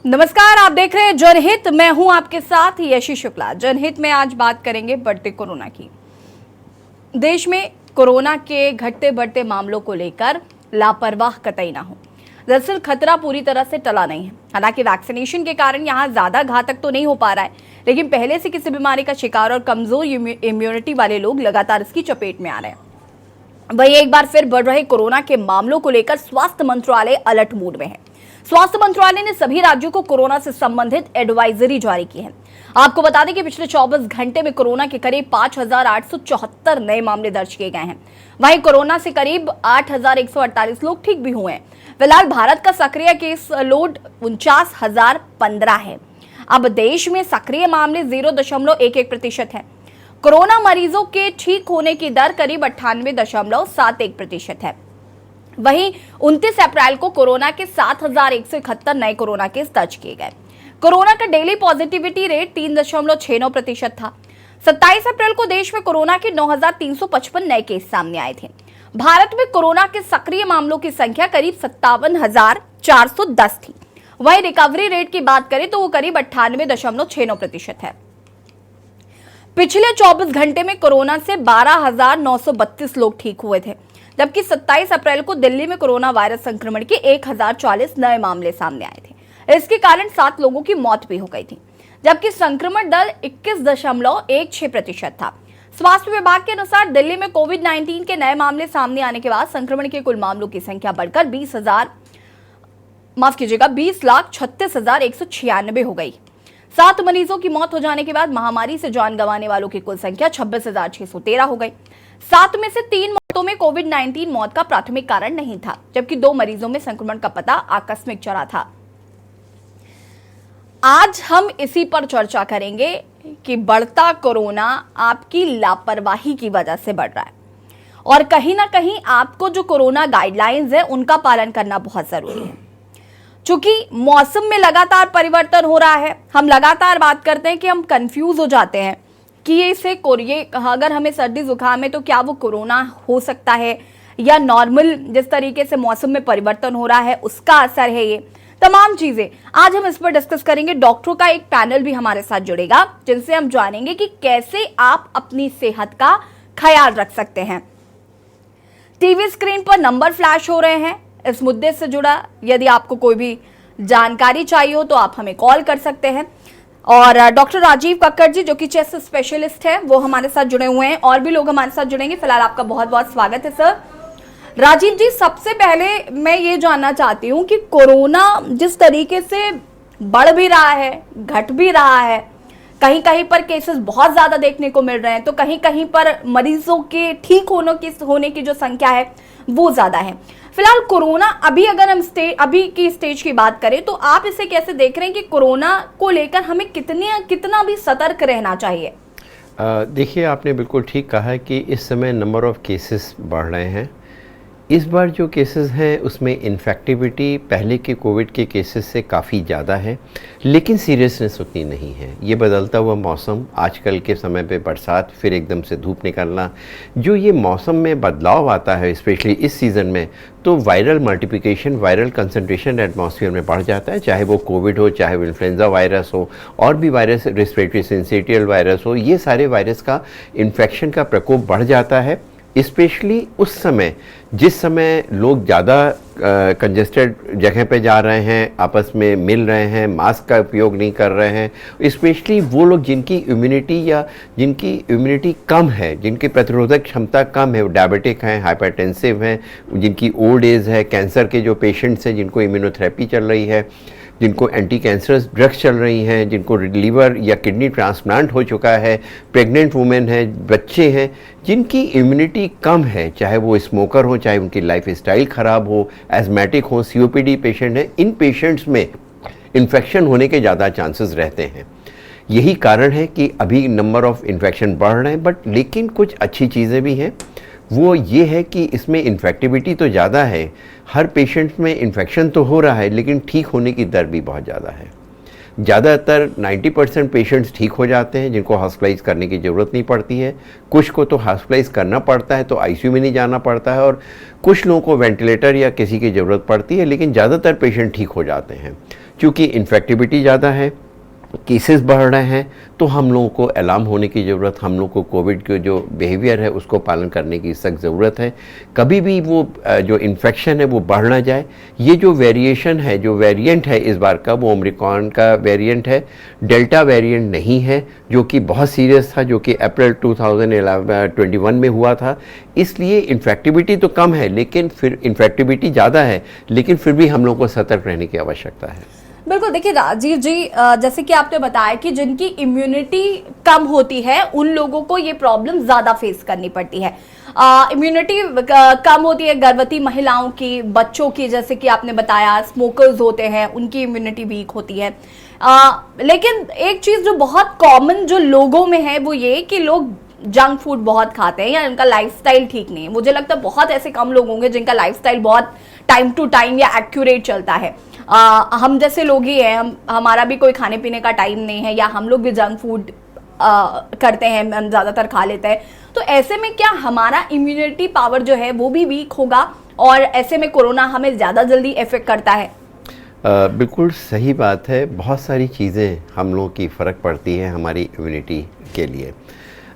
नमस्कार, आप देख रहे हैं जनहित। मैं हूं आपके साथ यशी शुक्ला। जनहित में आज बात करेंगे बढ़ते कोरोना की। देश में कोरोना के घटते बढ़ते मामलों को लेकर लापरवाह कतई ना हो। दरअसल खतरा पूरी तरह से टला नहीं है। हालांकि वैक्सीनेशन के कारण यहाँ ज्यादा घातक तो नहीं हो पा रहा है, लेकिन पहले से किसी बीमारी का शिकार और कमजोर इम्यूनिटी वाले लोग लगातार इसकी चपेट में आ रहे हैं। वहीं एक बार फिर बढ़ रहे कोरोना के मामलों को लेकर स्वास्थ्य मंत्रालय अलर्ट मोड में है। स्वास्थ्य मंत्रालय ने सभी राज्यों को कोरोना से संबंधित एडवाइजरी जारी की है। आपको बता दें कि पिछले 24 घंटे में कोरोना के करीब 5,874 नए मामले दर्ज किए गए हैं। वहीं कोरोना से करीब 8,148 लोग ठीक भी हुए हैं। फिलहाल भारत का सक्रिय केस लोड 49,015 है। अब देश में सक्रिय मामले 0.11% है। कोरोना मरीजों के ठीक होने की दर करीब 98.71% है। वहीं 29 अप्रैल को कोरोना के 7,171 नए कोरोना केस दर्ज किए गए। कोरोना का डेली पॉजिटिविटी रेट 3.69% था। 27 अप्रैल को देश में कोरोना के 9,355 नए केस सामने आए थे। भारत में कोरोना के सक्रिय मामलों की संख्या करीब 57,410 थी। वहीं रिकवरी रेट की बात करें तो वो करीब 98.69% है। पिछले 24 घंटे में कोरोना से 12,932 लोग ठीक हुए थे, जबकि 27 अप्रैल को दिल्ली में कोरोना वायरस संक्रमण के 1,040 नए मामले सामने आए थे। इसके कारण 7 लोगों की मौत भी हो गई थी, जबकि संक्रमण दर 21.16% था। स्वास्थ्य विभाग के अनुसार दिल्ली में कोविड-19 के नए मामले सामने आने के बाद संक्रमण के कुल मामलों की संख्या बढ़कर 20,36,196 हो गई। 7 मरीजों की मौत हो जाने के बाद महामारी से जान गंवाने वालों की कुल संख्या 26,613 हो गई। 7 में से 3 मौतों में कोविड-19 मौत का प्राथमिक कारण नहीं था, जबकि 2 मरीजों में संक्रमण का पता आकस्मिक चला था। आज हम इसी पर चर्चा करेंगे कि बढ़ता कोरोना आपकी लापरवाही की वजह से बढ़ रहा है और कहीं ना कहीं आपको जो कोरोना गाइडलाइंस है उनका पालन करना बहुत जरूरी है। चूंकि मौसम में लगातार परिवर्तन हो रहा है, हम लगातार बात करते हैं कि हम कंफ्यूज हो जाते हैं कि ये अगर हमें सर्दी जुकाम है तो क्या वो कोरोना हो सकता है या नॉर्मल जिस तरीके से मौसम में परिवर्तन हो रहा है उसका असर है। ये तमाम चीजें आज हम इस पर डिस्कस करेंगे। डॉक्टरों का एक पैनल भी हमारे साथ जुड़ेगा, जिनसे हम जानेंगे कि कैसे आप अपनी सेहत का ख्याल रख सकते हैं। टीवी स्क्रीन पर नंबर फ्लैश हो रहे हैं। इस मुद्दे से जुड़ा यदि आपको कोई भी जानकारी चाहिए हो तो आप हमें कॉल कर सकते हैं। और डॉक्टर राजीव कक्कड़ जी जो कि चेस्ट स्पेशलिस्ट हैं वो हमारे साथ जुड़े हुए हैं। और भी लोग हमारे साथ जुड़ेंगे। फिलहाल आपका बहुत बहुत स्वागत है सर। राजीव जी, सबसे पहले मैं ये जानना चाहती हूँ कि कोरोना जिस तरीके से बढ़ भी रहा है, घट भी रहा है, कहीं कहीं पर केसेस बहुत ज्यादा देखने को मिल रहे हैं, तो कहीं कहीं पर मरीजों के ठीक होने की जो संख्या है वो ज्यादा है। फिलहाल कोरोना अगर हम अभी की स्टेज की बात करें तो आप इसे कैसे देख रहे हैं कि कोरोना को लेकर हमें कितना भी सतर्क रहना चाहिए? देखिए, आपने बिल्कुल ठीक कहा है कि इस समय नंबर ऑफ केसेस बढ़ रहे हैं। इस बार जो केसेस हैं उसमें इन्फेक्टिविटी पहले के कोविड के केसेस से काफ़ी ज़्यादा है, लेकिन सीरियसनेस उतनी नहीं है। ये बदलता हुआ मौसम, आजकल के समय पे बरसात, फिर एकदम से धूप निकलना, जो ये मौसम में बदलाव आता है स्पेशली इस सीज़न में, तो viral multiplication, viral concentration atmosphere में बढ़ जाता है। चाहे वो कोविड हो, चाहे वो इन्फ्लुएंजा वायरस हो, और भी वायरस, रेस्पिरेटरी सिंसिटियल वायरस हो, ये सारे वायरस का इन्फेक्शन का प्रकोप बढ़ जाता है। स्पेशली उस समय जिस समय लोग ज़्यादा कंजेस्टेड जगह पे जा रहे हैं, आपस में मिल रहे हैं, मास्क का उपयोग नहीं कर रहे हैं, स्पेशली वो लोग जिनकी इम्यूनिटी कम है, जिनकी प्रतिरोधक क्षमता कम है, वो डायबिटिक हैं, हाइपरटेंसिव हैं, जिनकी ओल्ड एज है, कैंसर के जो पेशेंट्स हैं जिनको इम्यूनोथेरेपी चल रही है, जिनको एंटी कैंसरस ड्रग्स चल रही हैं, जिनको लीवर या किडनी ट्रांसप्लांट हो चुका है, प्रेग्नेंट वुमेन है, बच्चे हैं, जिनकी इम्यूनिटी कम है, चाहे वो स्मोकर हो, चाहे उनकी लाइफ स्टाइल ख़राब हो, एजमेटिक हो, सीओपीडी पेशेंट हैं, इन पेशेंट्स में इन्फेक्शन होने के ज़्यादा चांसेस रहते हैं। यही कारण है कि अभी नंबर ऑफ़ इन्फेक्शन बढ़ रहे हैं। बट लेकिन कुछ अच्छी चीज़ें भी हैं। वो ये है कि इसमें इन्फेक्टिविटी तो ज़्यादा है, हर पेशेंट में इन्फेक्शन तो हो रहा है, लेकिन ठीक होने की दर भी बहुत ज़्यादा है। ज़्यादातर 90% पेशेंट्स ठीक हो जाते हैं, जिनको हॉस्पिटलाइज करने की ज़रूरत नहीं पड़ती है। कुछ को तो हॉस्पिटलाइज करना पड़ता है, तो आईसीयू में नहीं जाना पड़ता है, और कुछ लोगों को वेंटिलेटर या किसी की ज़रूरत पड़ती है, लेकिन ज़्यादातर पेशेंट ठीक हो जाते हैं। चूँकि इन्फेक्टिविटी ज़्यादा है, केसेस बढ़ रहे हैं, तो हम लोगों को अलार्म होने की ज़रूरत, हम लोग को कोविड के जो बिहेवियर है उसको पालन करने की सख्त ज़रूरत है। कभी भी वो जो इन्फेक्शन है वो बढ़ ना जाए। ये जो वेरिएशन है, जो वेरिएंट है इस बार का, वो ओमिक्रॉन का वेरिएंट है, डेल्टा वेरिएंट नहीं है, जो कि बहुत सीरियस था, जो कि अप्रैल 2021 में हुआ था। इसलिए इन्फेक्टिविटी तो कम है, लेकिन फिर इन्फेक्टिविटी ज़्यादा है, लेकिन फिर भी हम लोग को सतर्क रहने की आवश्यकता है। बिल्कुल, देखिए राजीव जी, जैसे कि आपने बताया कि जिनकी इम्यूनिटी कम होती है उन लोगों को ये प्रॉब्लम ज्यादा फेस करनी पड़ती है। इम्यूनिटी कम होती है गर्भवती महिलाओं की, बच्चों की, जैसे कि आपने बताया स्मोकर्स होते हैं उनकी इम्यूनिटी वीक होती है। लेकिन एक चीज जो बहुत कॉमन जो लोगों में है वो ये कि लोग जंक फूड बहुत खाते हैं या उनका लाइफस्टाइल ठीक नहीं है। मुझे लगता है बहुत ऐसे कम लोग होंगे जिनका लाइफस्टाइल बहुत टाइम टू टाइम या एक्यूरेट चलता है। हम जैसे लोग ही हैं, हमारा भी कोई खाने पीने का टाइम नहीं है, या हम लोग भी जंक फूड करते हैं, हम ज़्यादातर खा लेते हैं। तो ऐसे में क्या हमारा इम्यूनिटी पावर जो है वो भी वीक होगा और ऐसे में कोरोना हमें ज़्यादा जल्दी इफेक्ट करता है? बिल्कुल सही बात है। बहुत सारी चीज़ें हम लोग की फ़र्क पड़ती है हमारी इम्यूनिटी के लिए।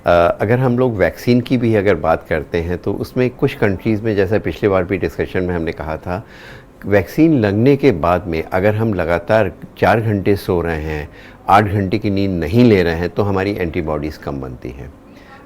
अगर हम लोग वैक्सीन की भी अगर बात करते हैं तो उसमें कुछ कंट्रीज़ में, जैसा पिछले बार भी डिस्कशन में हमने कहा था, वैक्सीन लगने के बाद में अगर हम लगातार 4 घंटे सो रहे हैं, 8 घंटे की नींद नहीं ले रहे हैं, तो हमारी एंटीबॉडीज़ कम बनती हैं।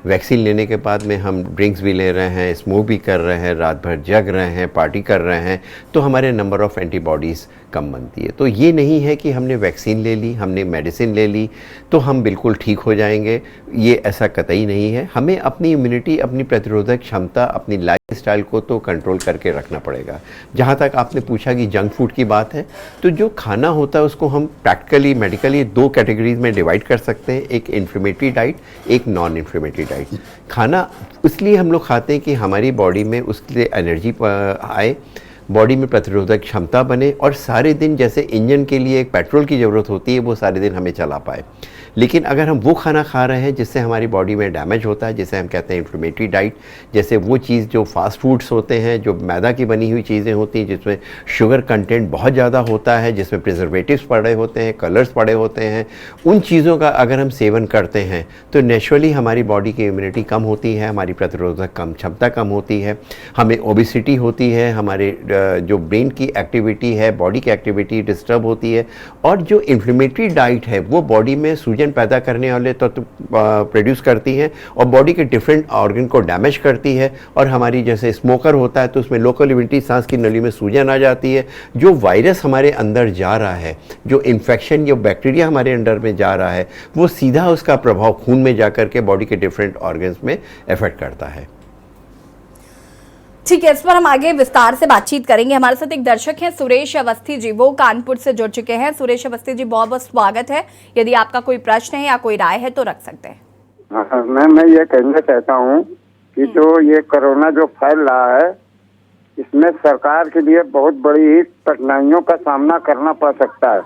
वैक्सीन लेने के बाद में हम ड्रिंक्स भी ले रहे हैं, स्मोक भी कर रहे हैं, रात भर जग रहे हैं, पार्टी कर रहे हैं, तो हमारे नंबर ऑफ़ एंटीबॉडीज़ कम बनती है। तो ये नहीं है कि हमने वैक्सीन ले ली, हमने मेडिसिन ले ली तो हम बिल्कुल ठीक हो जाएंगे, ये ऐसा कतई नहीं है। हमें अपनी इम्यूनिटी, अपनी प्रतिरोधक क्षमता, अपनी लाइफस्टाइल को तो कंट्रोल करके रखना पड़ेगा। जहाँ तक आपने पूछा कि जंक फूड की बात है, तो जो खाना होता है उसको हम प्रैक्टिकली, मेडिकली 2 कैटेगरीज में डिवाइड कर सकते हैं, एक इन्फ्लेमेटरी डाइट, एक नॉन इन्फ्लेमेटरी डाइट। खाना इसलिए हम लोग खाते हैं कि हमारी बॉडी में उसके लिए एनर्जी आए, बॉडी में प्रतिरोधक क्षमता बने, और सारे दिन जैसे इंजन के लिए एक पेट्रोल की ज़रूरत होती है वो सारे दिन हमें चला पाए। लेकिन अगर हम वो खाना खा रहे हैं जिससे हमारी बॉडी में डैमेज होता है, जिसे हम कहते हैं इन्फ्लेमेटरी डाइट, जैसे वो चीज़ जो फास्ट फूड्स होते हैं, जो मैदा की बनी हुई चीज़ें होती हैं, जिसमें शुगर कंटेंट बहुत ज़्यादा होता है, जिसमें प्रिजर्वेटिव्स पड़े होते हैं, कलर्स पड़े होते हैं, उन चीज़ों का अगर हम सेवन करते हैं तो नेचुरली हमारी बॉडी की इम्यूनिटी कम होती है, हमारी प्रतिरोधक क्षमता कम होती है, हमें ओबेसिटी होती है, हमारे जो ब्रेन की एक्टिविटी है, बॉडी की एक्टिविटी डिस्टर्ब होती है। और जो इन्फ्लेमेटरी डाइट है वो बॉडी में सूजन पैदा करने वाले तत्व प्रोड्यूस करती है और बॉडी के डिफरेंट ऑर्गन को डैमेज करती है। और हमारी जैसे स्मोकर होता है तो उसमें लोकल इम्यूनिटी, सांस की नली में सूजन आ जाती है। जो वायरस हमारे अंदर जा रहा है, जो इन्फेक्शन या बैक्टीरिया हमारे अंदर में जा रहा है, वो सीधा उसका प्रभाव खून में जाकर के बॉडी के डिफरेंट ऑर्गन्स में इफेक्ट करता है। ठीक है, इस पर हम आगे विस्तार से बातचीत करेंगे। हमारे साथ एक दर्शक हैं सुरेश अवस्थी जी, वो कानपुर से जुड़ चुके हैं। सुरेश अवस्थी जी, बहुत बहुत स्वागत है। यदि आपका कोई प्रश्न है या कोई राय है तो रख सकते हैं। मैं ये कहना चाहता हूँ कि जो ये कोरोना जो फैल रहा है, इसमें सरकार के लिए बहुत बड़ी कठिनाइयों का सामना करना पड़ सकता है।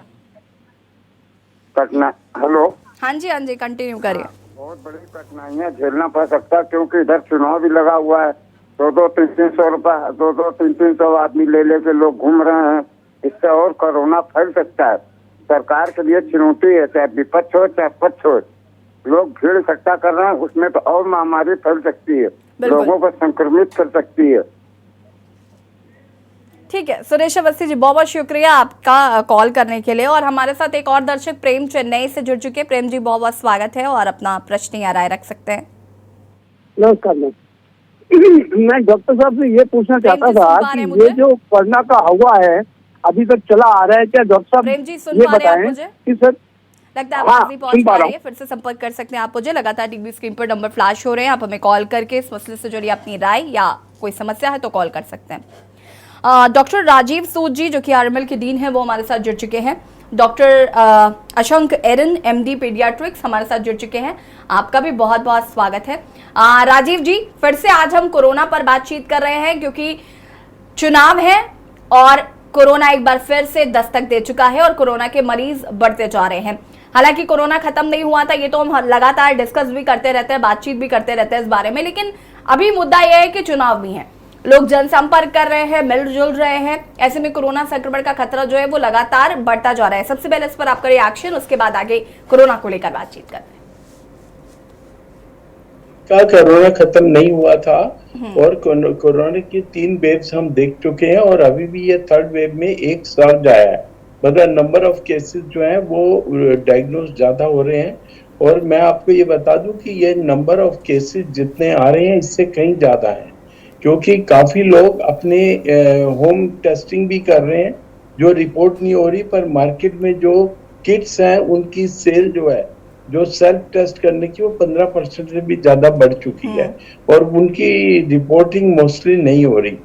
हेलो, हाँ जी, कंटिन्यू करिए। बहुत बड़ी कठिनाइयाँ झेलना पड़ सकता है, क्योंकि इधर चुनाव भी लगा हुआ है। 2-300 रुपए, 2-300 आदमी ले लेके लोग घूम रहे हैं। इससे और कोरोना फैल सकता है। सरकार के लिए चुनौती है, चाहे विपक्ष हो चाहे पक्ष हो। लोग भीड़ इकट्ठा कर रहे हैं, उसमें तो और महामारी फैल सकती है, लोगों को संक्रमित कर सकती है। ठीक है सुरेश अवस्थी जी, बहुत बहुत शुक्रिया आपका कॉल करने के लिए। और हमारे साथ एक और दर्शक प्रेम चेन्नई से जुड़ चुके हैं। प्रेम जी, बहुत बहुत स्वागत है और अपना प्रश्न या राय रख सकते हैं। नमस्कार। मैं डॉक्टर साहब से ये पूछना चाहता था कि ये जो कोरोना का हवा है अभी तक चला आ रहा है, क्या डॉक्टर साहब प्रेम जी सुन ये पा रहे हैं बताएं कि सर लगता है आवाज नहीं पहुंच पा रही है, फिर से संपर्क कर सकते हैं आप मुझे। लगातार टीवी स्क्रीन पर नंबर फ्लैश हो रहे हैं, आप हमें कॉल करके इस मसले से जुड़ी अपनी राय या कोई समस्या है तो कॉल कर सकते हैं। डॉक्टर राजीव सूद जी, जो कि आरएमएल के डीन हैं, वो हमारे साथ जुड़ चुके हैं। डॉक्टर अशंक एरन, एमडी पीडियाट्रिक्स, हमारे साथ जुड़ चुके हैं। आपका भी बहुत बहुत स्वागत है। राजीव जी, फिर से आज हम कोरोना पर बातचीत कर रहे हैं क्योंकि चुनाव है और कोरोना एक बार फिर से दस्तक दे चुका है और कोरोना के मरीज बढ़ते जा रहे हैं। हालांकि कोरोना खत्म नहीं हुआ था, ये तो हम लगातार डिस्कस भी करते रहते हैं, बातचीत भी करते रहते हैं इस बारे में, लेकिन अभी मुद्दा यह है कि चुनाव भी है लोग जनसंपर्क कर रहे हैं, मिलजुल रहे हैं, ऐसे में कोरोना संक्रमण का खतरा जो है वो लगातार बढ़ता जा रहा है। सबसे पहले इस पर आपका रिएक्शन, उसके बाद आगे कोरोना को लेकर बातचीत करते हैं। कोरोना खत्म नहीं हुआ था और कोरोना की 3 वेव्स हम देख चुके हैं और अभी भी ये 3rd वेव में एक सर्ज आया है। मतलब नंबर ऑफ केसेस जो है वो डायग्नोज ज्यादा हो रहे हैं। और मैं आपको ये बता दूं कि ये नंबर ऑफ केसेस जितने आ रहे हैं इससे कहीं ज्यादा है, क्योंकि काफी लोग अपने होम टेस्टिंग भी कर रहे हैं जो रिपोर्ट नहीं हो रही, पर मार्केट में जो किट्स हैं उनकी सेल जो है, जो सेल्फ टेस्ट करने की, वो 15% से भी ज्यादा बढ़ चुकी है और उनकी रिपोर्टिंग मोस्टली नहीं हो रही।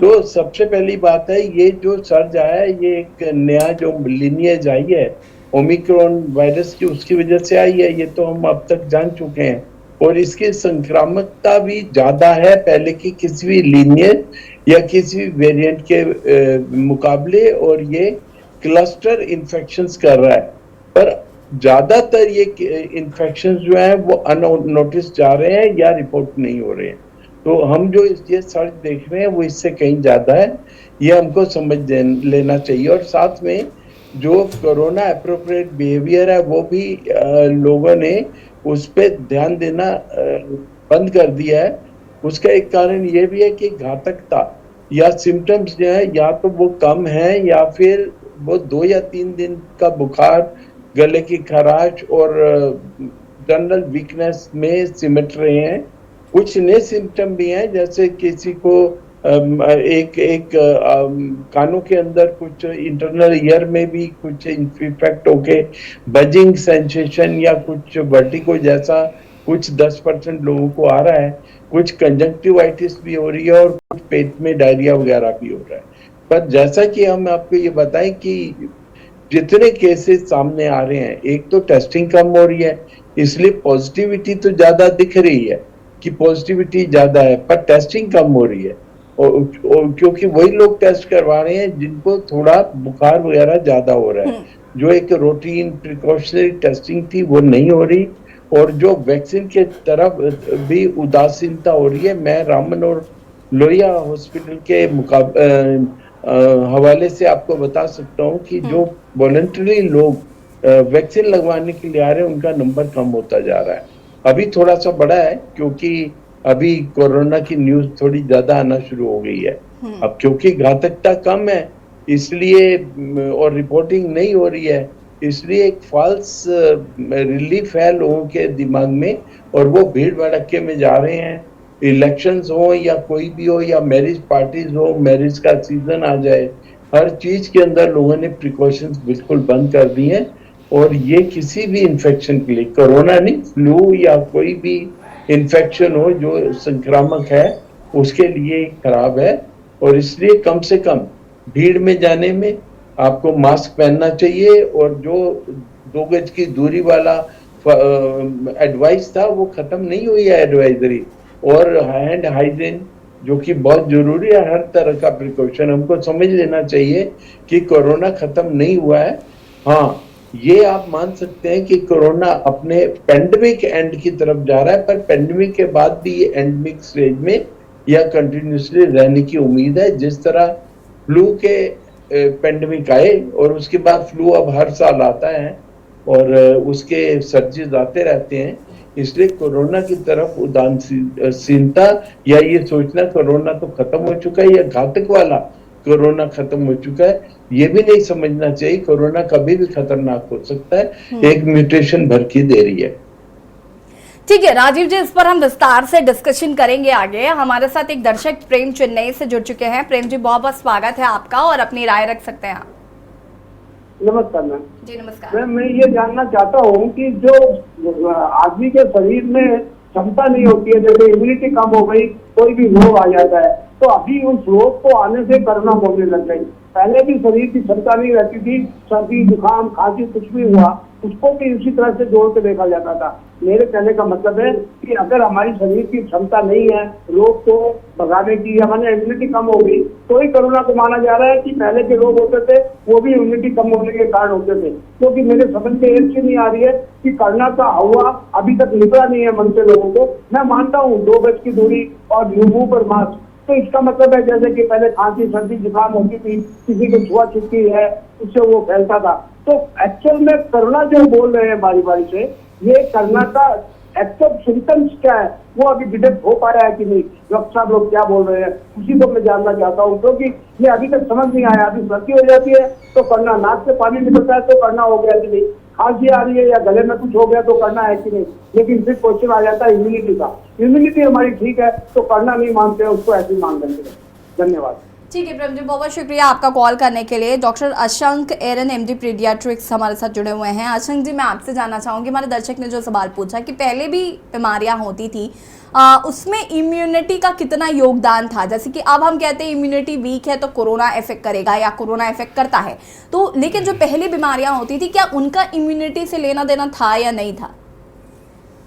तो सबसे पहली बात है, ये जो सर्ज आया है ये एक नया जो लिनिएज आई है ओमिक्रॉन वायरस की, उसकी वजह से आई है। ये तो हम अब तक जान चुके हैं और इसकी संक्रामकता भी ज्यादा है पहले की किसी भी लिनिएज या किसी भी वेरिएंट के मुकाबले, और ये क्लस्टर इन्फेक्शंस कर रहा है। पर ज्यादातर ये इन्फेक्शंस जो है वो अननोटिस जा रहे हैं या रिपोर्ट नहीं हो रहे हैं। तो हम जो ये सर्च देख रहे हैं वो इससे कहीं ज्यादा है, ये हमको समझ लेना चाहिए। और साथ में जो कोरोना एप्रोप्रिएट बिहेवियर है वो भी लोगों ने उस पर ध्यान देना बंद कर दिया है। उसका एक कारण ये भी है कि घातकता या सिम्टम्स जो है या तो वो कम है या फिर वो 2 या 3 दिन का बुखार, गले की खराश और जनरल वीकनेस में सिमट रहे हैं। कुछ नए सिम्टम भी हैं, जैसे किसी को एक कानों के अंदर कुछ इंटरनल ईयर में भी कुछ इन्फेक्ट होके बजिंग सेंसेशन या कुछ वर्टिगो जैसा कुछ 10% लोगों को आ रहा है। कुछ कंजंक्टिवाइटिस भी हो रही है और कुछ पेट में डायरिया वगैरह भी हो रहा है। पर जैसा कि हम आपको ये बताएं कि जितने केसेस सामने आ रहे हैं, एक तो टेस्टिंग कम हो रही है, इसलिए पॉजिटिविटी तो ज्यादा दिख रही है कि पॉजिटिविटी ज्यादा है, पर टेस्टिंग कम हो रही है और क्योंकि वही लोग टेस्ट करवा रहे हैं जिनको थोड़ा बुखार वगैरह ज्यादा हो रहा है। जो एक रूटीन प्रिकॉशनरी टेस्टिंग थी वो नहीं हो रही और जो वैक्सीन के तरफ भी उदासीनता हो रही है। मैं रामन और लोहिया हॉस्पिटल के हवाले से आपको बता सकता हूँ कि जो वॉलंटरी लोग वैक्सीन लगवाने के लिए आ रहे हैं उनका नंबर कम होता जा रहा है। अभी थोड़ा सा बड़ा है क्योंकि अभी कोरोना की न्यूज थोड़ी ज्यादा आना शुरू हो गई है। अब क्योंकि घातकता कम है इसलिए और रिपोर्टिंग नहीं हो रही है, इसलिए एक फॉल्स रिलीफ है लोगों के दिमाग में और वो भीड़ भड़के में जा रहे हैं। इलेक्शंस हो या कोई भी हो या मैरिज पार्टीज हो, मैरिज का सीजन आ जाए, हर चीज के अंदर लोगों ने प्रिकॉशंस बिल्कुल बंद कर दी हैं। और ये किसी भी इन्फेक्शन के लिए, कोरोना नहीं, फ्लू या कोई भी इन्फेक्शन हो जो संक्रामक है उसके लिए खराब है। और इसलिए कम से कम भीड़ में जाने में आपको मास्क पहनना चाहिए और जो 2 गज की दूरी वाला एडवाइस था वो खत्म नहीं हुई है एडवाइजरी, और हैंड हाइजीन जो कि बहुत जरूरी है। हर तरह का प्रिकॉशन हमको समझ लेना चाहिए कि कोरोना खत्म नहीं हुआ है। हाँ, ये आप मान सकते हैं कि कोरोना अपने पेंडेमिक एंड की तरफ जा रहा है, पर पेंडेमिक के बाद भी ये एंडेमिक स्टेज में या कंटिन्यूसली रहने की उम्मीद है। जिस तरह फ्लू के पेंडेमिक आए और उसके बाद फ्लू अब हर साल आता है और उसके सर्जेस आते रहते हैं, इसलिए कोरोना की तरफ उदासीनता या ये सोचना कोरोना तो खत्म हो चुका है या घातक वाला कोरोना खत्म हो चुका है, ये भी नहीं समझना चाहिए। कोरोना कभी भी खतरनाक हो सकता है, एक म्यूटेशन भर की देरी है। ठीक है राजीव जी, इस पर हम विस्तार से डिस्कशन करेंगे आगे। हमारे साथ एक दर्शक प्रेम चेन्नई से जुड़ चुके हैं। प्रेम जी, बहुत बहुत स्वागत है आपका और अपनी राय रख सकते हैं आप। नमस्कार मैम। जी नमस्कार। मैं ये जानना चाहता हूँ कि जो आदमी के शरीर में क्षमता नहीं होती है, जैसे इम्यूनिटी कम हो गई, कोई भी रोग आ जाता है, तो अभी उस रोग को आने से कोरोना होने लग गई। पहले भी शरीर की क्षमता नहीं रहती थी, सर्दी जुकाम खांसी कुछ भी हुआ उसको भी इसी तरह से जोड़ के देखा जाता था। मेरे कहने का मतलब है कि अगर हमारी शरीर की क्षमता नहीं है रोग को भगाने की, हमारी इम्यूनिटी कम हो गई, तो ही कोरोना को माना जा रहा है कि पहले के रोग होते थे वो भी इम्यूनिटी कम होने के कारण होते थे। क्योंकि मेरे समझ में एक चीज नहीं आ रही है कि कोरोना का हवा अभी तक निकला नहीं है मन से लोगों को। मैं मानता हूँ 2 गज की दूरी और मुंह पर मास्क, तो इसका मतलब है जैसे कि पहले खांसी सर्दी जुकाम होती थी, किसी को छुआ छुट्टी है उससे वो फैलता था। तो एक्चुअल में कोरोना जो बोल रहे हैं बारी बारी से, ये कोरोना का एक्चुअल सिम्टम्स क्या है वो अभी डिटेक्ट हो पाया है कि नहीं, डॉक्टर साहब लोग क्या बोल रहे हैं उसी को मैं जानना चाहता हूँ, क्योंकि ये अभी तक समझ नहीं आया। अभी सर्दी हो जाती है तो कोरोना, नाक से पानी निकलता है तो कोरोना हो गया कि नहीं, खांसी आ रही है या गले में कुछ हो गया तो कोरोना है कि नहीं। लेकिन फिर क्वेश्चन आ जाता है इम्यूनिटी का, इम्यूनिटी हमारी ठीक है तो कोरोना नहीं मानते हैं, उसको ऐसे मान लेंगे। धन्यवाद। ठीक है प्रेम जी, बहुत बहुत शुक्रिया आपका कॉल करने के लिए। डॉक्टर अशंक एरन एमडी पीडियाट्रिक्स हमारे साथ जुड़े हुए हैं। अशंक जी, मैं आपसे जानना चाहूँगी, हमारे दर्शक ने जो सवाल पूछा कि पहले भी बीमारियां होती थी, उसमें इम्यूनिटी का कितना योगदान था? जैसे कि अब हम कहते हैं इम्यूनिटी वीक है तो कोरोना इफेक्ट करेगा या कोरोना इफेक्ट करता है, तो लेकिन जो पहली बीमारियां होती थी क्या उनका इम्यूनिटी से लेना देना था या नहीं था?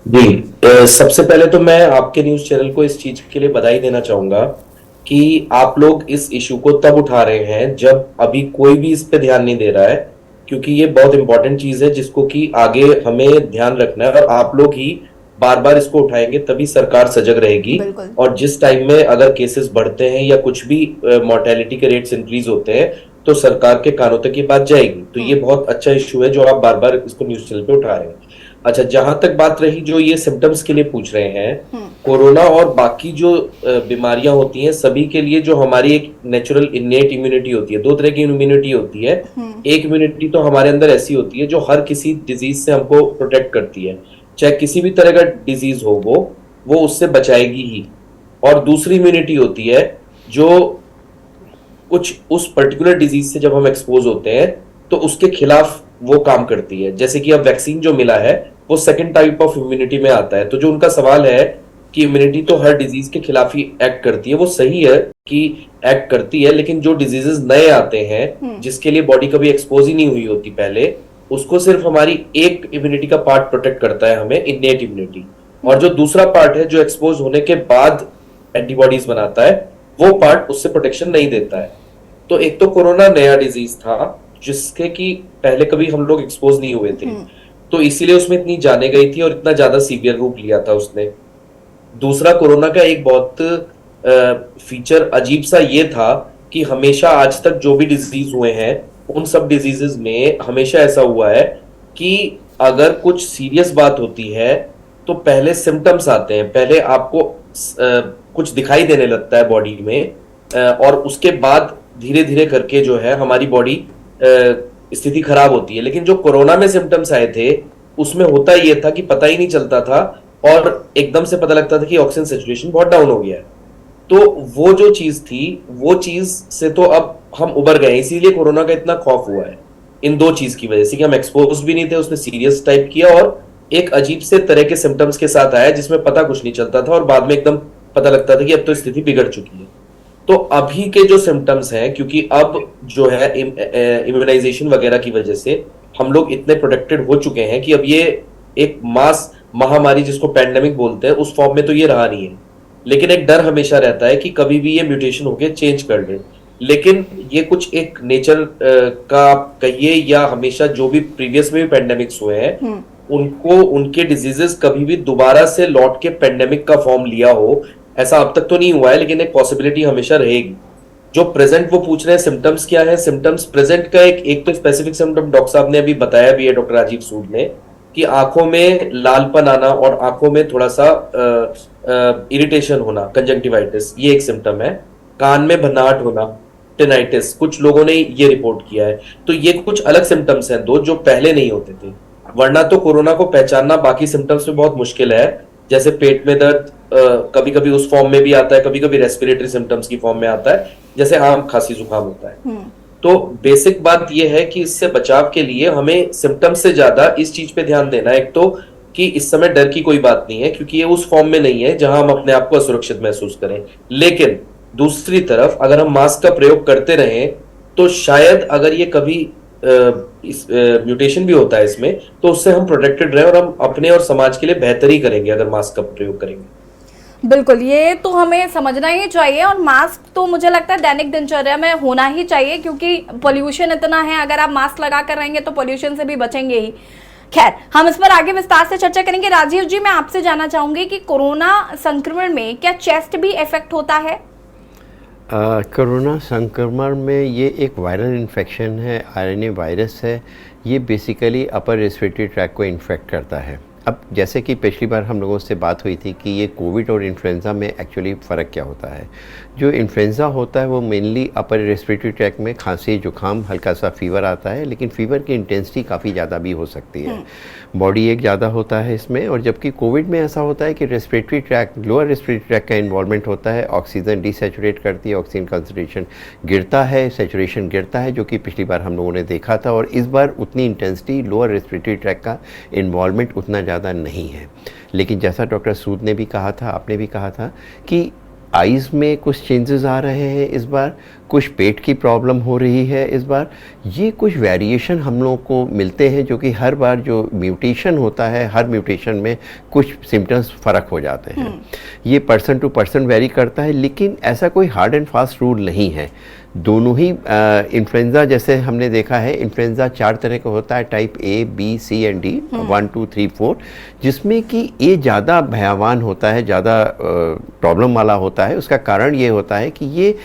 जी, सबसे पहले तो मैं आपके न्यूज चैनल को इस चीज के लिए बधाई देना चाहूंगा कि आप लोग इस इशू को तब उठा रहे हैं जब अभी कोई भी इस पे ध्यान नहीं दे रहा है, क्योंकि ये बहुत इंपॉर्टेंट चीज है जिसको कि आगे हमें ध्यान रखना है और आप लोग ही बार बार इसको उठाएंगे तभी सरकार सजग रहेगी। और जिस टाइम में अगर केसेस बढ़ते हैं या कुछ भी मोर्टेलिटी के रेट्स इंक्रीज होते हैं तो सरकार के कानों तक ये बात जाएगी। तो ये बहुत अच्छा इशू है जो आप बार बार इसको न्यूज चैनल पे उठा रहे हैं। अच्छा, जहां तक बात रही जो ये सिम्टम्स के लिए पूछ रहे हैं, कोरोना और बाकी जो बीमारियां होती हैं सभी के लिए जो हमारी एक नेचुरल इनेट इम्यूनिटी होती है, दो तरह की इम्यूनिटी होती है। एक इम्यूनिटी तो हमारे अंदर ऐसी होती है जो हर किसी डिजीज से हमको प्रोटेक्ट करती है, चाहे किसी भी तरह का डिजीज हो वो उससे बचाएगी ही। और दूसरी इम्यूनिटी होती है जो कुछ उस पर्टिकुलर डिजीज से जब हम एक्सपोज होते हैं तो उसके खिलाफ वो काम करती है। जैसे कि अब वैक्सीन जो मिला है वो सेकंड टाइप ऑफ इम्यूनिटी में आता है। तो जो उनका सवाल है कि इम्यूनिटी तो हर डिजीज के खिलाफ ही एक्ट करती है, वो सही है कि एक्ट करती है, लेकिन जो डिजीजेस नए आते हैं जिसके लिए बॉडी कभी एक्सपोज ही नहीं हुई होती पहले, उसको सिर्फ हमारी एक इम्यूनिटी का पार्ट प्रोटेक्ट करता है, हमें इनेट इम्यूनिटी। और जो दूसरा पार्ट है जो एक्सपोज होने के बाद एंटीबॉडीज बनाता है, वो पार्ट उससे प्रोटेक्शन नहीं देता है। तो एक तो कोरोना नया डिजीज था जिसके कि पहले कभी हम लोग एक्सपोज नहीं हुए थे, तो इसीलिए उसमें इतनी जाने गई थी और इतना ज्यादा सीवियर रूप लिया था उसने। दूसरा, कोरोना का एक बहुत फीचर अजीब सा ये था कि हमेशा आज तक जो भी डिजीज हुए हैं उन सब डिजीजेस में हमेशा ऐसा हुआ है कि अगर कुछ सीरियस बात होती है तो पहले सिम्टम्स आते हैं, पहले आपको कुछ दिखाई देने लगता है बॉडी में, और उसके बाद धीरे धीरे करके जो है हमारी बॉडी स्थिति खराब होती है। लेकिन जो कोरोना में सिम्टम्स आए थे उसमें होता ये था कि पता ही नहीं चलता था और एकदम से पता लगता था कि ऑक्सीजन सैचुरेशन बहुत डाउन हो गया है। तो वो जो चीज थी, वो चीज से तो अब हम उबर गए, इसीलिए कोरोना का इतना खौफ हुआ है इन दो चीज की वजह से कि हम एक्सपोज भी नहीं थे, उसने सीरियस टाइप किया और एक अजीब से तरह के सिम्टम्स के साथ आया जिसमें पता कुछ नहीं चलता था और बाद में एकदम पता लगता था कि अब तो स्थिति बिगड़ चुकी है। तो अभी के जो सिम्टम्स हैं, क्योंकि अब जो है इम्यूनाइजेशन वगैरह की वजह से हम लोग इतने प्रोटेक्टेड हो चुके हैं कि अब ये एक मास महामारी जिसको पैंडेमिक बोलते हैं उस फॉर्म में तो ये रहा नहीं है। लेकिन एक डर हमेशा रहता है कि कभी भी ये म्यूटेशन होके चेंज कर दे। लेकिन ये कुछ एक नेचर का कहिए या हमेशा जो भी प्रीवियस में भी पैंडेमिक्स हुए हैं उनको उनके डिजीजेस कभी भी दोबारा से लौट के पैंडेमिक का फॉर्म लिया हो, ऐसा अब तक तो नहीं हुआ है, लेकिन एक पॉसिबिलिटी हमेशा रहेगी। जो प्रेजेंट वो पूछ रहे हैं सिम्टम्स क्या है, सिम्टम्स प्रेजेंट का एक तो स्पेसिफिक सिम्टम डॉक्टर साहब ने अभी बताया भी है, डॉक्टर राजीव सूद ने, कि आंखों में लालपन आना और आंखों में थोड़ा सा इरिटेशन होना, कंजंक्टिवाइटिस, ये एक सिम्टम है। कान में भनाट होना, टिनाइटिस, कुछ लोगों ने ये रिपोर्ट किया है। तो ये कुछ अलग सिम्टम्स हैं दो जो पहले नहीं होते थे। वरना तो कोरोना को पहचानना बाकी सिम्टम्स में बहुत मुश्किल है, जैसे पेट में दर्द कभी कभी उस फॉर्म में भी आता है, कभी कभी रेस्पिरेटरी सिम्टम्स की फॉर्म में आता है, जैसे आम खांसी जुकाम होता है। तो बेसिक बात यह है कि इससे बचाव के लिए हमें सिम्टम्स से ज्यादा इस चीज पे ध्यान देना है। एक तो कि इस समय डर की कोई बात नहीं है क्योंकि ये उस फॉर्म में नहीं है जहां हम अपने आप को असुरक्षित महसूस करें। लेकिन दूसरी तरफ अगर हम मास्क का प्रयोग करते रहें तो शायद अगर ये कभी म्यूटेशन भी होता है इसमें तो उससे हम प्रोटेक्टेड रहें और हम अपने और समाज के लिए बेहतरी करेंगे अगर मास्क का प्रयोग करेंगे। बिल्कुल, ये तो हमें समझना ही चाहिए और मास्क तो मुझे लगता है दैनिक दिनचर्या में होना ही चाहिए क्योंकि पोल्यूशन इतना है, अगर आप मास्क लगा कर रहेंगे तो पोल्यूशन से भी बचेंगे ही। खैर, हम इस पर आगे विस्तार से चर्चा करेंगे। राजीव जी, मैं आपसे जानना चाहूंगी कि कोरोना संक्रमण में क्या चेस्ट भी इफेक्ट होता है? कोरोना संक्रमण में ये एक वायरल इन्फेक्शन है, आरएनए वायरस है। ये बेसिकली अपर रेस्पिरेटरी ट्रैक को इन्फेक्ट करता है। अब जैसे कि पिछली बार हम लोगों से बात हुई थी कि ये कोविड और इन्फ्लुएंज़ा में एक्चुअली फ़र्क क्या होता है। जो इन्फ्लुएंज़ा होता है वो मेनली अपर रेस्पिरेटरी ट्रैक में खांसी, जुकाम, हल्का सा फीवर आता है, लेकिन फीवर की इंटेंसिटी काफ़ी ज़्यादा भी हो सकती है। बॉडी एक ज़्यादा होता है इसमें। और जबकि कोविड में ऐसा होता है कि respiratory tract, lower respiratory tract का इन्वॉल्वमेंट होता है, ऑक्सीजन डिसैचुरेट करती है, ऑक्सीजन कंसंट्रेशन गिरता है, सैचुरेशन गिरता है, जो कि पिछली बार हम लोगों ने देखा था। और इस बार उतनी इंटेंसिटी लोअर रेस्पिरेटरी ट्रैक का इन्वॉल्वमेंट उतना ज़्यादा नहीं है। लेकिन जैसा डॉक्टर सूद ने भी कहा था, आपने भी कहा था कि आइज़ में कुछ चेंजेस आ रहे हैं इस बार, कुछ पेट की प्रॉब्लम हो रही है इस बार। ये कुछ वेरिएशन हम लोगों को मिलते हैं, जो कि हर बार जो म्यूटेशन होता है, हर म्यूटेशन में कुछ सिम्टम्स फ़र्क हो जाते हैं। ये पर्सन टू पर्सन वेरी करता है, लेकिन ऐसा कोई हार्ड एंड फास्ट रूल नहीं है। दोनों ही इन्फ्लुएंज़ा जैसे हमने देखा है, इन्फ्लुएंज़ा 4 तरह का होता है, type A, B, C and D, 1, 2, 3, 4, जिसमें कि ए ज़्यादा भयावान होता है, ज़्यादा प्रॉब्लम वाला होता है। उसका कारण ये होता है कि ये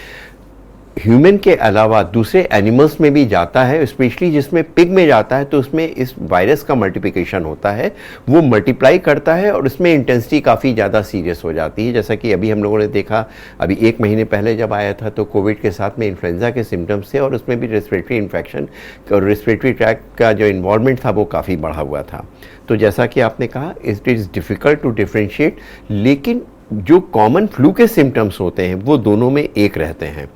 ह्यूमन के अलावा दूसरे एनिमल्स में भी जाता है, स्पेशली जिसमें पिग में जाता है तो उसमें इस वायरस का मल्टीप्लिकेशन होता है, वो मल्टीप्लाई करता है और उसमें इंटेंसिटी काफ़ी ज़्यादा सीरियस हो जाती है। जैसा कि अभी हम लोगों ने देखा, अभी 1 महीने पहले जब आया था तो कोविड के साथ में इन्फ्लुएंज़ा के सिम्टम्स थे और उसमें भी रेस्पिरेटरी इन्फेक्शन और रेस्पिरेटरी ट्रैक का जो इन्वॉल्वमेंट था वो काफ़ी बढ़ा हुआ था। तो जैसा कि आपने कहा, it is difficult to differentiate, लेकिन जो कॉमन फ्लू के सिम्टम्स होते हैं वो दोनों में एक रहते हैं।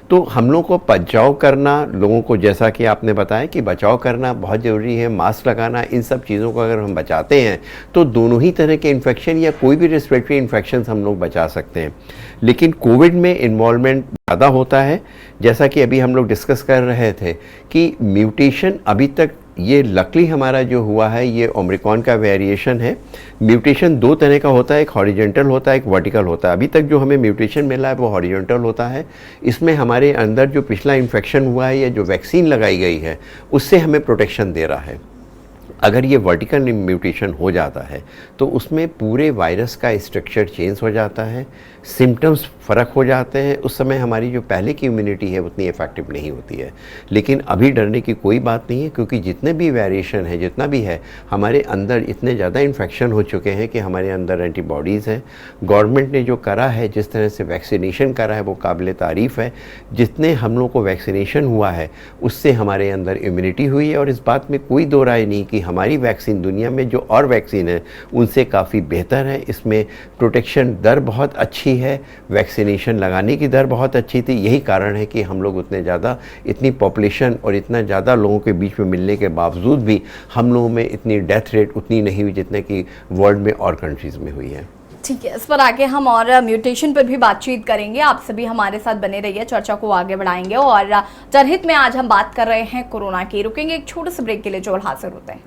तो हम लोगों को बचाव करना, लोगों को जैसा कि आपने बताया कि बचाव करना बहुत ज़रूरी है, मास्क लगाना, इन सब चीज़ों को अगर हम बचाते हैं तो दोनों ही तरह के इन्फेक्शन या कोई भी रेस्पिरेटरी इन्फेक्शन हम लोग बचा सकते हैं। लेकिन कोविड में इन्वॉल्वमेंट ज़्यादा होता है, जैसा कि अभी हम लोग डिस्कस कर रहे थे कि म्यूटेशन अभी तक ये लकली हमारा जो हुआ है ये ओमिक्रॉन का वेरिएशन है। म्यूटेशन 2 तरह का होता है, एक हॉरिजॉन्टल होता है, एक वर्टिकल होता है। अभी तक जो हमें म्यूटेशन मिला है वो हॉरिजॉन्टल होता है। इसमें हमारे अंदर जो पिछला इन्फेक्शन हुआ है या जो वैक्सीन लगाई गई है उससे हमें प्रोटेक्शन दे रहा है। अगर ये वर्टिकल म्यूटेशन हो जाता है तो उसमें पूरे वायरस का स्ट्रक्चर चेंज हो जाता है, सिम्टम्स फ़र्क हो जाते हैं। उस समय हमारी जो पहले की इम्यूनिटी है उतनी इफ़ेक्टिव नहीं होती है। लेकिन अभी डरने की कोई बात नहीं है, क्योंकि जितने भी वेरिएशन है, जितना भी है, हमारे अंदर इतने ज़्यादा इन्फेक्शन हो चुके हैं कि हमारे अंदर एंटीबॉडीज़ हैं। गवर्नमेंट ने जो करा है, जिस तरह से वैक्सीनेशन करा है वो काबिल तारीफ़ है। जितने हम लोग को वैक्सीनेशन हुआ है उससे हमारे अंदर इम्यूनिटी हुई है और इस बात में कोई दो राय नहीं कि हमारी वैक्सीन दुनिया में जो और वैक्सीन है उनसे काफ़ी बेहतर है। इसमें प्रोटेक्शन दर बहुत अच्छी है, वैक्सीनेशन लगाने की दर बहुत अच्छी थी। यही कारण है कि हम लोग उतने ज़्यादा, इतनी पॉपुलेशन और इतना ज़्यादा लोगों के बीच में मिलने के बावजूद भी हम लोगों में इतनी डेथ रेट उतनी नहीं हुई जितने कि वर्ल्ड में और कंट्रीज़ में हुई है। ठीक है, इस पर आगे हम और म्यूटेशन पर भी बातचीत करेंगे। आप सभी हमारे साथ बने रहिए, चर्चा को आगे बढ़ाएंगे। और जनहित में आज हम बात कर रहे हैं कोरोना की। रुकेंगे एक छोटे से ब्रेक के लिए, जो हाजिर होते हैं।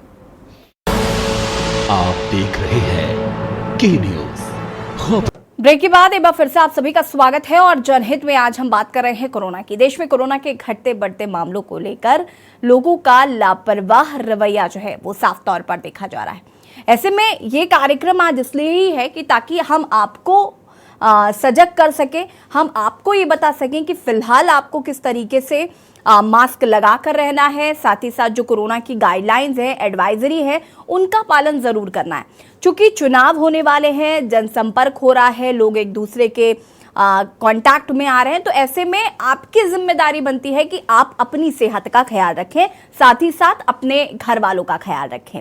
आप देख रहे हैं के न्यूज़। ब्रेक के बाद एक बार फिर से आप सभी का स्वागत है और जनहित में आज हम बात कर रहे हैं कोरोना की। देश में कोरोना के घटते बढ़ते मामलों को लेकर लोगों का लापरवाह रवैया जो है वो साफ तौर पर देखा जा रहा है। ऐसे में ये कार्यक्रम आज इसलिए ही है कि ताकि हम आपको सजग कर सकें, हम आपको ये बता सकें कि फिलहाल आपको किस तरीके से मास्क लगा कर रहना है, साथ ही साथ जो कोरोना की गाइडलाइंस है, एडवाइजरी है, उनका पालन जरूर करना है। चूंकि चुनाव होने वाले हैं, जनसंपर्क हो रहा है, लोग एक दूसरे के कांटेक्ट में आ रहे हैं, तो ऐसे में आपकी जिम्मेदारी बनती है कि आप अपनी सेहत का ख्याल रखें, साथ ही साथ अपने घर वालों का ख्याल रखें।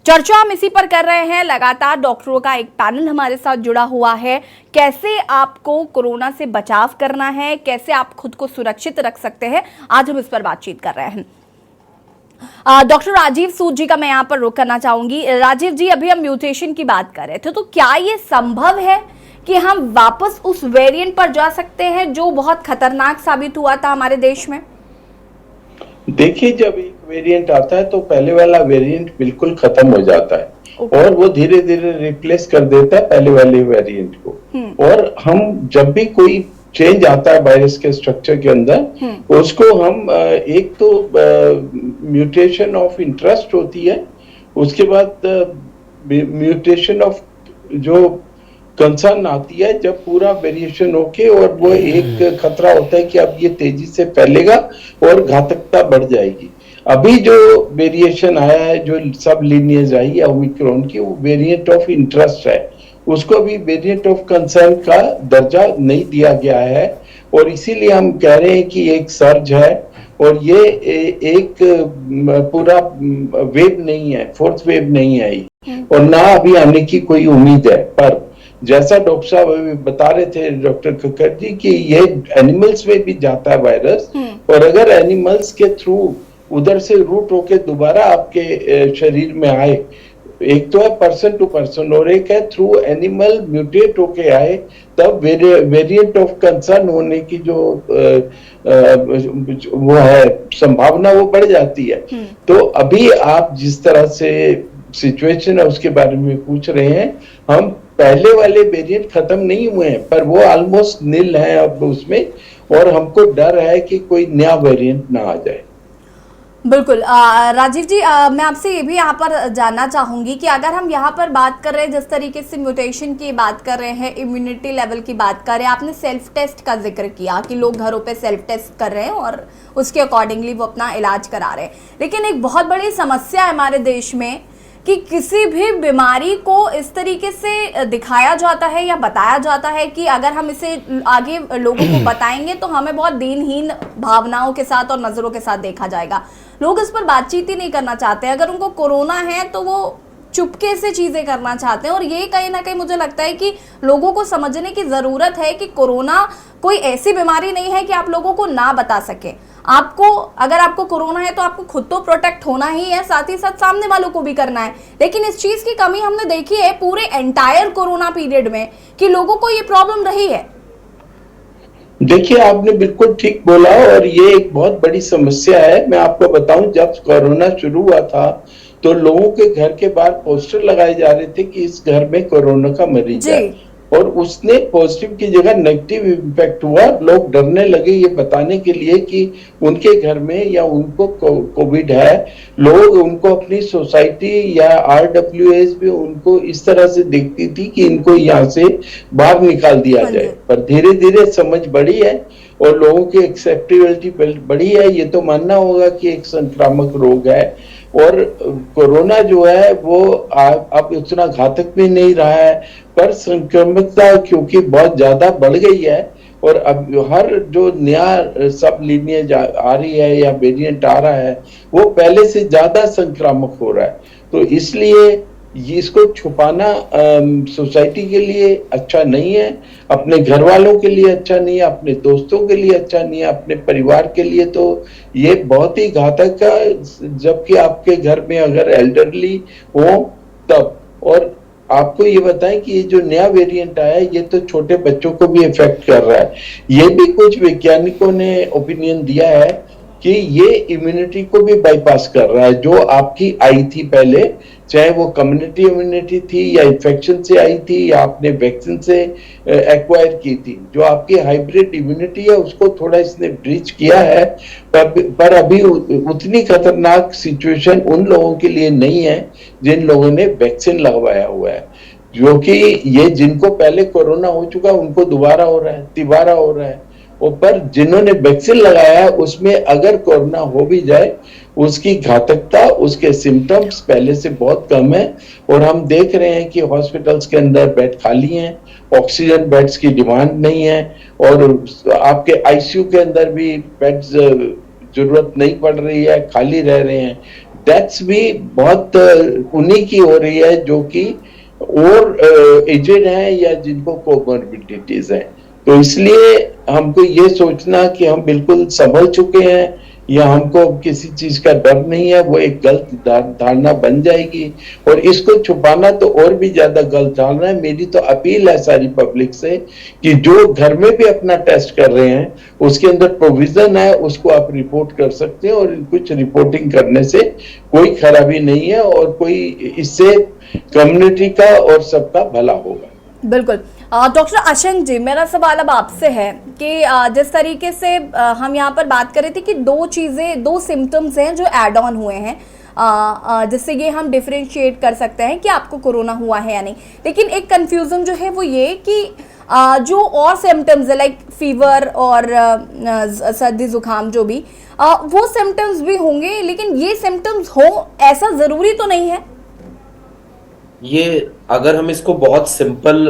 चर्चा हम इसी पर कर रहे हैं। लगातार डॉक्टरों का एक पैनल हमारे साथ जुड़ा हुआ है। कैसे आपको कोरोना से बचाव करना है, कैसे आप खुद को सुरक्षित रख सकते हैं, आज हम इस पर बातचीत कर रहे हैं। डॉक्टर राजीव सूद जी का मैं यहाँ पर रुख करना चाहूंगी। राजीव जी, अभी हम म्यूटेशन की बात कर रहे थे, तो क्या ये संभव है कि हम वापस उस वेरिएंट पर जा सकते हैं जो बहुत खतरनाक साबित हुआ था हमारे देश में? देखिए, जब एक वेरिएंट आता है तो पहले वाला वेरिएंट बिल्कुल खत्म हो जाता है और वो धीरे धीरे रिप्लेस कर देता है पहले वाले वेरिएंट को। और हम जब भी कोई चेंज आता है वायरस के स्ट्रक्चर के अंदर, उसको हम एक तो म्यूटेशन ऑफ इंटरेस्ट होती है, उसके बाद म्यूटेशन ऑफ जो कंसर्न आती है जब पूरा वेरिएशन होके और वो एक खतरा होता है कि अब ये तेजी से फैलेगा और घातकता बढ़ जाएगी। अभी जो वेरिएशन आया है, जो सब लीनियज आई है ओमिक्रॉन की, वो वेरिएंट ऑफ इंटरेस्ट है, उसको भी वेरिएंट ऑफ कंसर्न का दर्जा नहीं दिया गया है और इसीलिए हम कह रहे हैं कि एक सर्ज है और ये एक पूरा वेव नहीं है, फोर्थ वेव नहीं आई और ना अभी आने की कोई उम्मीद है। पर जैसा डॉक्टर साहब अभी बता रहे थे, डॉक्टर खक्कर जी, कि ये एनिमल्स में भी जाता है वायरस और अगर एनिमल्स के थ्रू उधर से रूट होके दोबारा आपके शरीर में आए, एक तो है पर्सन टू पर्सन और एक है थ्रू एनिमल म्यूटेट होके आए, तब वेरिएंट ऑफ कंसर्न होने की जो वो है संभावना वो बढ़ जाती है। तो अभी आप जिस तरह से सिचुएशन है उसके बारे में पूछ रहे हैं, हम पहले वाले वेरिएंट खत्म नहीं हुए हैं पर वो ऑलमोस्ट नील है अब उसमें और हमको डर है कि कोई नया वेरिएंट ना आ जाए। बिल्कुल। राजीव जी, मैं आपसे ये भी यहाँ पर जानना चाहूंगी कि अगर हम यहाँ पर बात कर रहे हैं, जिस तरीके से म्यूटेशन की बात कर रहे हैं, इम्यूनिटी लेवल की बात कर रहे हैं, आपने सेल्फ टेस्ट का जिक्र किया कि लोग घरों पे सेल्फ टेस्ट कर रहे हैं और उसके अकॉर्डिंगली वो अपना इलाज करा रहे हैं, लेकिन एक बहुत बड़ी समस्या है हमारे देश में कि किसी भी बीमारी को इस तरीके से दिखाया जाता है या बताया जाता है कि अगर हम इसे आगे लोगों को बताएंगे तो हमें बहुत दीनहीन भावनाओं के साथ और नजरों के साथ देखा जाएगा। लोग इस पर बातचीत ही नहीं करना चाहते। अगर उनको कोरोना है तो वो चुपके से चीजें करना चाहते हैं और ये कहीं ना कहीं मुझे लगता है कि लोगों को समझने की जरूरत है कि कोरोना कोई ऐसी बीमारी नहीं है कि आप लोगों को ना बता सके। आपको अगर आपको कोरोना है तो आपको खुद तो प्रोटेक्ट होना ही है, साथ ही साथ सामने वालों को भी करना है। लेकिन इस चीज की कमी हमने देखी है पूरे एंटायर कोरोना पीरियड में कि लोगों को ये प्रॉब्लम रही है। देखिए, आपने बिल्कुल ठीक बोला और ये एक बहुत बड़ी समस्या है। मैं आपको बताऊं, जब कोरोना शुरू हुआ था तो लोगों के घर के बाहर पोस्टर लगाए जा रहे थे कि इस घर में कोरोना का मरीज है और उसने पॉजिटिव की जगह नेगेटिव इम्पैक्ट हुआ। लोग डरने लगे ये बताने के लिए कि उनके घर में या उनको कोविड है। लोग उनको अपनी सोसाइटी या RWAs भी उनको इस तरह से देखती थी कि इनको यहाँ से बाहर निकाल दिया जाए। पर धीरे धीरे समझ बढ़ी है और लोगों की एक्सेप्टेबिलिटी बढ़ी है। ये तो मानना होगा कि एक संक्रामक रोग है और कोरोना जो है वो अब उतना घातक भी नहीं रहा है, पर संक्रमितता क्योंकि बहुत ज्यादा बढ़ गई है और अब हर जो नया सब लीनियज आ रही है या वेरिएंट आ रहा है वो पहले से ज्यादा संक्रामक हो रहा है। तो इसलिए इसको छुपाना सोसाइटी के लिए अच्छा नहीं है, अपने घर वालों के लिए अच्छा नहीं है, अपने दोस्तों के लिए अच्छा नहीं है, अपने परिवार के लिए तो ये बहुत ही घातक है। जबकि आपके घर में अगर एल्डरली हो तब। और आपको ये बताएं कि ये जो नया वेरिएंट आया है ये तो छोटे बच्चों को भी इफेक्ट कर रहा है। ये भी कुछ वैज्ञानिकों ने ओपिनियन दिया है कि ये इम्यूनिटी को भी बाईपास कर रहा है। जो आपकी आई थी पहले, चाहे वो कम्युनिटी इम्यूनिटी थी या इन्फेक्शन से आई थी या आपने वैक्सीन से एक्वायर की थी, जो आपकी हाइब्रिड इम्यूनिटी है उसको थोड़ा इसने ब्रीच किया है। पर अभी उतनी खतरनाक सिचुएशन उन लोगों के लिए नहीं है जिन लोगों ने वैक्सीन लगवाया हुआ है, जो कि ये जिनको पहले कोरोना हो चुका उनको दोबारा हो रहा है, तिबारा हो रहा है। और पर जिन्होंने वैक्सीन लगाया है उसमें अगर कोरोना हो भी जाए उसकी घातकता, उसके सिम्टम्स पहले से बहुत कम है। और हम देख रहे हैं कि हॉस्पिटल्स के अंदर बेड खाली हैं, ऑक्सीजन बेड्स की डिमांड नहीं है और आपके आईसीयू के अंदर भी बेड्स जरूरत नहीं पड़ रही है, खाली रह रहे हैं। डेथ्स भी बहुत उन्हीं की हो रही है जो कि और एजेड हैं या जिनको कोमॉर्बिडिटीज हैं। तो इसलिए हमको ये सोचना कि हम बिल्कुल संभल चुके हैं या हमको किसी चीज का डर नहीं है, वो एक गलत धारणा बन जाएगी और इसको छुपाना तो और भी ज्यादा गलत धारणा है। मेरी तो अपील है सारी पब्लिक से कि जो घर में भी अपना टेस्ट कर रहे हैं उसके अंदर प्रोविजन है, उसको आप रिपोर्ट कर सकते हैं और कुछ रिपोर्टिंग करने से कोई खराबी नहीं है और कोई इससे कम्युनिटी का और सबका भला होगा। बिल्कुल। डॉक्टर आशंक जी, मेरा सवाल अब आपसे है कि जिस तरीके से हम यहाँ पर बात कर रहे थे कि दो सिम्टम्स हैं जो एड ऑन हुए हैं। जिससे ये हम डिफरेंशिएट कर सकते हैं कि आपको कोरोना हुआ है या नहीं। लेकिन एक कंफ्यूजन जो है वो ये कि जो और सिम्टम्स है लाइक फीवर और सर्दी जुकाम जो भी वो सिम्टम्स भी होंगे, लेकिन ये सिम्टम्स हो ऐसा जरूरी तो नहीं है। ये अगर हम इसको बहुत सिंपल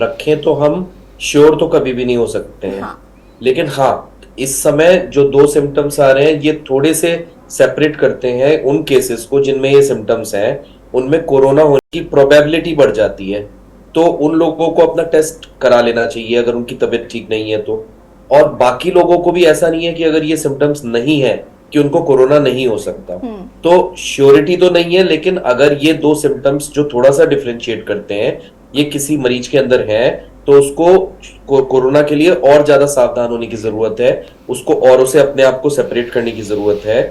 रखें तो हम श्योर तो कभी भी नहीं हो सकते हैं। हाँ। लेकिन हाँ, इस समय जो 2 सिम्टम्स आ रहे हैं ये थोड़े से सेपरेट करते हैं उन केसेस को जिनमें ये सिम्टम्स हैं, उनमें कोरोना होने की प्रोबेबिलिटी बढ़ जाती है, तो उन लोगों को अपना टेस्ट करा लेना चाहिए अगर उनकी तबीयत ठीक नहीं है तो। और बाकी लोगों को भी ऐसा नहीं है कि अगर ये सिम्टम्स नहीं है कि उनको कोरोना नहीं हो सकता। तो श्योरिटी तो नहीं है, लेकिन अगर ये 2 सिम्टम्स जो थोड़ा सा डिफरेंशिएट करते हैं ये किसी मरीज के अंदर है तो उसको कोरोना के लिए और ज्यादा सावधान होने की जरूरत है, उसको औरों से अपने आप को सेपरेट करने की जरूरत है।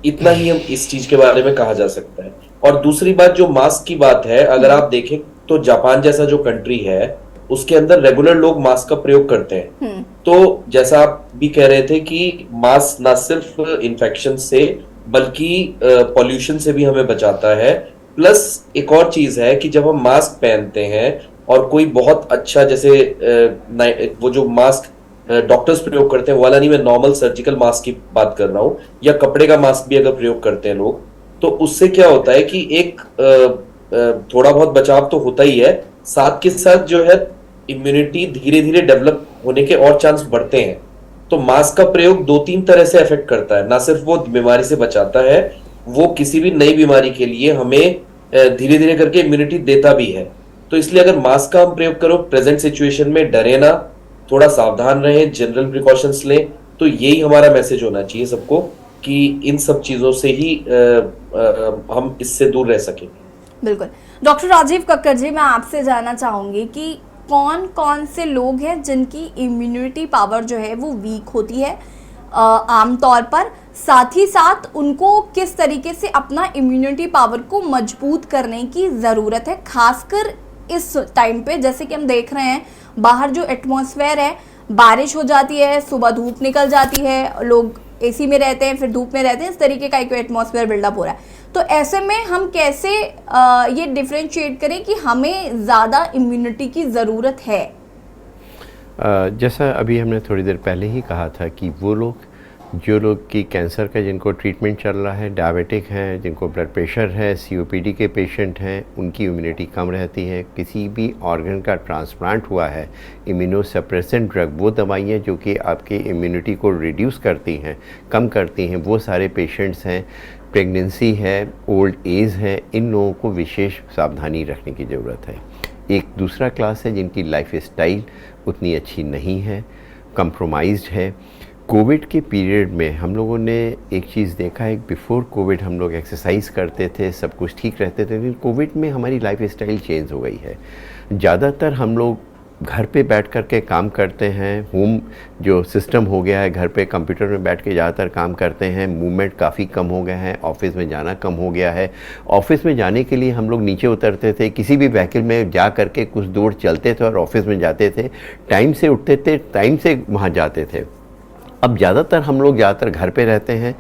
इतना ही हम इस चीज के बारे में कहा जा सकता है। और दूसरी बात जो मास्क की बात है, अगर आप देखें तो जापान जैसा जो कंट्री है उसके अंदर रेगुलर लोग मास्क का प्रयोग करते हैं। तो जैसा आप भी कह रहे थे कि मास्क ना सिर्फ इन्फेक्शन से बल्कि पॉल्यूशन से भी हमें बचाता है। प्लस एक और चीज है कि जब हम मास्क पहनते हैं और कोई बहुत अच्छा जैसे वो जो मास्क डॉक्टर्स प्रयोग करते हैं वाला नहीं, मैं नॉर्मल सर्जिकल मास्क की बात कर रहा हूँ, या कपड़े का मास्क भी अगर प्रयोग करते हैं लोग, तो उससे क्या होता है कि एक थोड़ा बहुत बचाव तो होता ही है, साथ के साथ जो है इम्यूनिटी धीरे धीरे डेवलप होने के और चांस बढ़ते हैं। तो मास्क का प्रयोग 2-3 तरह से इफेक्ट करता है, ना सिर्फ वो बीमारी से बचाता है, वो किसी भी नई बीमारी के लिए हमें धीरे धीरे करके इम्यूनिटी देता भी है। तो इसलिए अगर मास्क का हम प्रयोग करो प्रेजेंट सिचुएशन में, डरे ना, थोड़ा सावधान रहें, जनरल प्रिकॉशंस लें, तो यही हमारा मैसेज होना चाहिए सबको कि इन सब चीजों से ही हम इससे दूर रह सकें। बिल्कुल। डॉक्टर राजीव कक्कर जी, मैं आपसे जानना चाहूंगी कि कौन कौन से लोग हैं जिनकी इम्यूनिटी पावर जो है वो वीक होती है आमतौर पर, साथ ही साथ उनको किस तरीके से अपना इम्यूनिटी पावर को मजबूत करने की ज़रूरत है, खासकर इस टाइम पे जैसे कि हम देख रहे हैं बाहर जो एटमॉस्फेयर है, बारिश हो जाती है, सुबह धूप निकल जाती है, लोग एसी में रहते हैं फिर धूप में रहते हैं, इस तरीके का एक एटमॉस्फेयर बिल्डअप हो रहा है। तो ऐसे में हम कैसे ये डिफरेंशिएट करें कि हमें ज़्यादा इम्यूनिटी की ज़रूरत है? जैसा अभी हमने थोड़ी देर पहले ही कहा था कि वो लोग जो लोग की कैंसर का जिनको ट्रीटमेंट चल रहा है, डायबिटिक हैं, जिनको ब्लड प्रेशर है, COPD के पेशेंट हैं, उनकी इम्यूनिटी कम रहती है। किसी भी ऑर्गन का ट्रांसप्लांट हुआ है, इम्यूनोसप्रेसेंट ड्रग, वो दवाइयाँ जो कि आपकी इम्यूनिटी को रिड्यूस करती हैं, कम करती हैं, वो सारे पेशेंट्स हैं। प्रेगनेंसी है, ओल्ड एज है, इन लोगों को विशेष सावधानी रखने की ज़रूरत है। एक दूसरा क्लास है जिनकी लाइफ स्टाइल उतनी अच्छी नहीं है, कंप्रोमाइज्ड है। कोविड के पीरियड में हम लोगों ने एक चीज़ देखा है, बिफोर कोविड हम लोग एक्सरसाइज करते थे, सब कुछ ठीक रहते थे, लेकिन कोविड में हमारी लाइफ स्टाइल चेंज हो गई है। ज़्यादातर हम लोग घर पे बैठ कर के काम करते हैं, होम जो सिस्टम हो गया है, घर पे कंप्यूटर में बैठ के ज़्यादातर काम करते हैं, मूवमेंट काफ़ी कम हो गया है, ऑफिस में जाना कम हो गया है। ऑफिस में जाने के लिए हम लोग नीचे उतरते थे, किसी भी व्हीकल में जा कर के कुछ दूर चलते थे और ऑफिस में जाते थे, टाइम से उठते थे, टाइम से वहाँ जाते थे। अब ज़्यादातर हम लोग घर पे रहते हैं।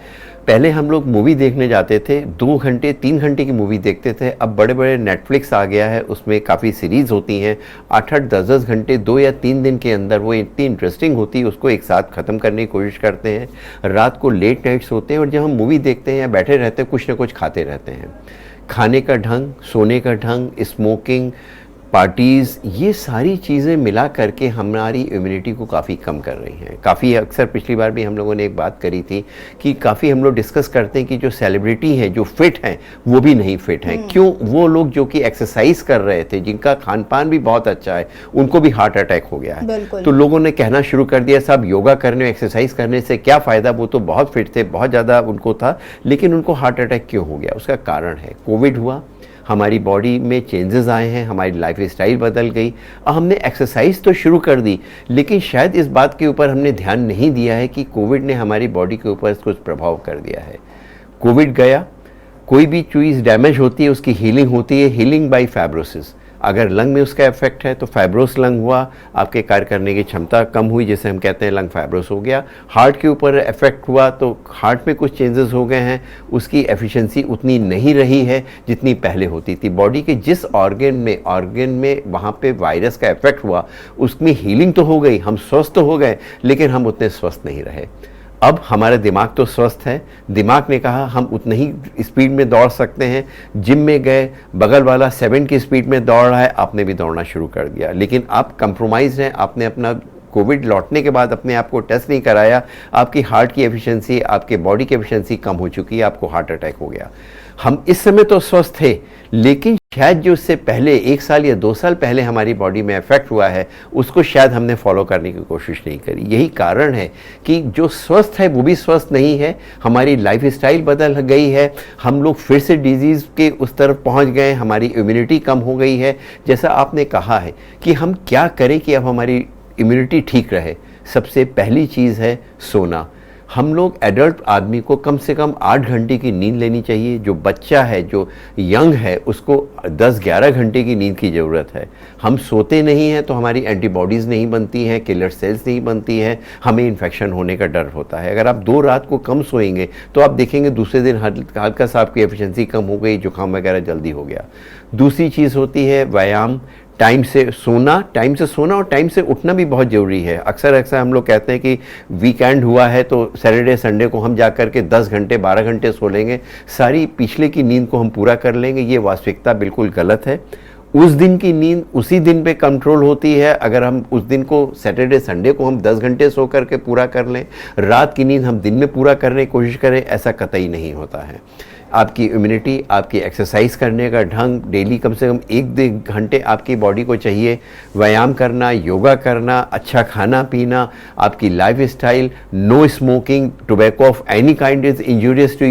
पहले हम लोग मूवी देखने जाते थे, 2 घंटे 3 घंटे की मूवी देखते थे। अब बड़े बड़े नेटफ्लिक्स आ गया है, उसमें काफ़ी सीरीज़ होती हैं, 8-8 10-10 घंटे 2 या 3 दिन के अंदर वो इतनी इंटरेस्टिंग होती है, उसको एक साथ ख़त्म करने की कोशिश करते हैं। रात को लेट नाइट सोते हैं और जब हम मूवी देखते हैं या बैठे रहते हैं कुछ ना कुछ खाते रहते हैं। खाने का ढंग, सोने का ढंग, स्मोकिंग, पार्टीज़, ये सारी चीज़ें मिला करके हमारी इम्यूनिटी को काफ़ी कम कर रही हैं। काफ़ी अक्सर पिछली बार भी हम लोगों ने एक बात करी थी कि काफ़ी हम लोग डिस्कस करते हैं कि जो सेलिब्रिटी हैं, जो फिट हैं, वो भी नहीं फिट हैं। क्यों? वो लोग जो कि एक्सरसाइज कर रहे थे, जिनका खान पान भी बहुत अच्छा है, उनको भी हार्ट अटैक हो गया है। तो लोगों ने कहना शुरू कर दिया, साहब योगा करने, एक्सरसाइज करने से क्या फ़ायदा, वो तो बहुत फिट थे, बहुत ज़्यादा उनको था, लेकिन उनको हार्ट अटैक क्यों हो गया? उसका कारण है कोविड हुआ, हमारी बॉडी में चेंजेस आए हैं, हमारी लाइफ स्टाइल बदल गई। अब हमने एक्सरसाइज तो शुरू कर दी, लेकिन शायद इस बात के ऊपर हमने ध्यान नहीं दिया है कि कोविड ने हमारी बॉडी के ऊपर कुछ प्रभाव कर दिया है। कोविड गया, कोई भी चीज़ डैमेज होती है उसकी हीलिंग होती है, हीलिंग बाय फाइब्रोसिस। अगर लंग में उसका इफेक्ट है तो फाइब्रोस लंग हुआ, आपके कार्य करने की क्षमता कम हुई, जैसे हम कहते हैं लंग फाइब्रोस हो गया। हार्ट के ऊपर इफेक्ट हुआ तो हार्ट में कुछ चेंजेस हो गए हैं, उसकी एफिशिएंसी उतनी नहीं रही है जितनी पहले होती थी। बॉडी के जिस ऑर्गन में वहाँ पे वायरस का इफेक्ट हुआ उसमें हीलिंग तो हो गई, हम स्वस्थ हो गए, लेकिन हम उतने स्वस्थ नहीं रहे। अब हमारा दिमाग तो स्वस्थ है, दिमाग ने कहा हम उतनी ही स्पीड में दौड़ सकते हैं। जिम में गए, बगल वाला 7 की स्पीड में दौड़ रहा है, आपने भी दौड़ना शुरू कर दिया, लेकिन आप कंप्रोमाइज हैं। आपने अपना कोविड लौटने के बाद अपने आप को टेस्ट नहीं कराया, आपकी हार्ट की एफिशिएंसी, आपके बॉडी की एफिशिएंसी कम हो चुकी है, आपको हार्ट अटैक हो गया। हम इस समय तो स्वस्थ थे, लेकिन शायद जो उससे पहले 1 साल या 2 साल पहले हमारी बॉडी में इफेक्ट हुआ है उसको शायद हमने फॉलो करने की कोशिश नहीं करी। यही कारण है कि जो स्वस्थ है वो भी स्वस्थ नहीं है, हमारी लाइफस्टाइल बदल गई है, हम लोग फिर से डिजीज़ के उस तरफ पहुंच गए, हमारी इम्यूनिटी कम हो गई है। जैसा आपने कहा है कि हम क्या करें कि अब हमारी इम्यूनिटी ठीक रहे, सबसे पहली चीज़ है सोना। हम लोग एडल्ट आदमी को कम से कम 8 घंटे की नींद लेनी चाहिए। जो बच्चा है, जो यंग है, उसको 10-11 घंटे की नींद की ज़रूरत है। हम सोते नहीं हैं तो हमारी एंटीबॉडीज़ नहीं बनती हैं, किलर सेल्स नहीं बनती हैं, हमें इन्फेक्शन होने का डर होता है। अगर आप 2 रात को कम सोएंगे तो आप देखेंगे दूसरे दिन हल्का सा आपकी एफिशिएंसी कम हो गई, जुकाम वगैरह जल्दी हो गया। दूसरी चीज़ होती है व्यायाम। टाइम से सोना और टाइम से उठना भी बहुत ज़रूरी है। अक्सर हम लोग कहते हैं कि वीकेंड हुआ है तो सैटरडे संडे को हम जा कर के 10 घंटे 12 घंटे सो लेंगे, सारी पिछले की नींद को हम पूरा कर लेंगे। ये वास्तविकता बिल्कुल गलत है। उस दिन की नींद उसी दिन पे कंट्रोल होती है। अगर हम उस दिन को सैटरडे संडे को हम 10 घंटे सो करके पूरा कर लें, रात की नींद हम दिन में पूरा करने की कोशिश करें, ऐसा कतई नहीं होता है। आपकी इम्यूनिटी, आपकी एक्सरसाइज करने का ढंग, डेली कम से कम 1 घंटे आपकी बॉडी को चाहिए व्यायाम करना, योगा करना, अच्छा खाना पीना, आपकी lifestyle, no smoking, tobacco of any kind is injurious to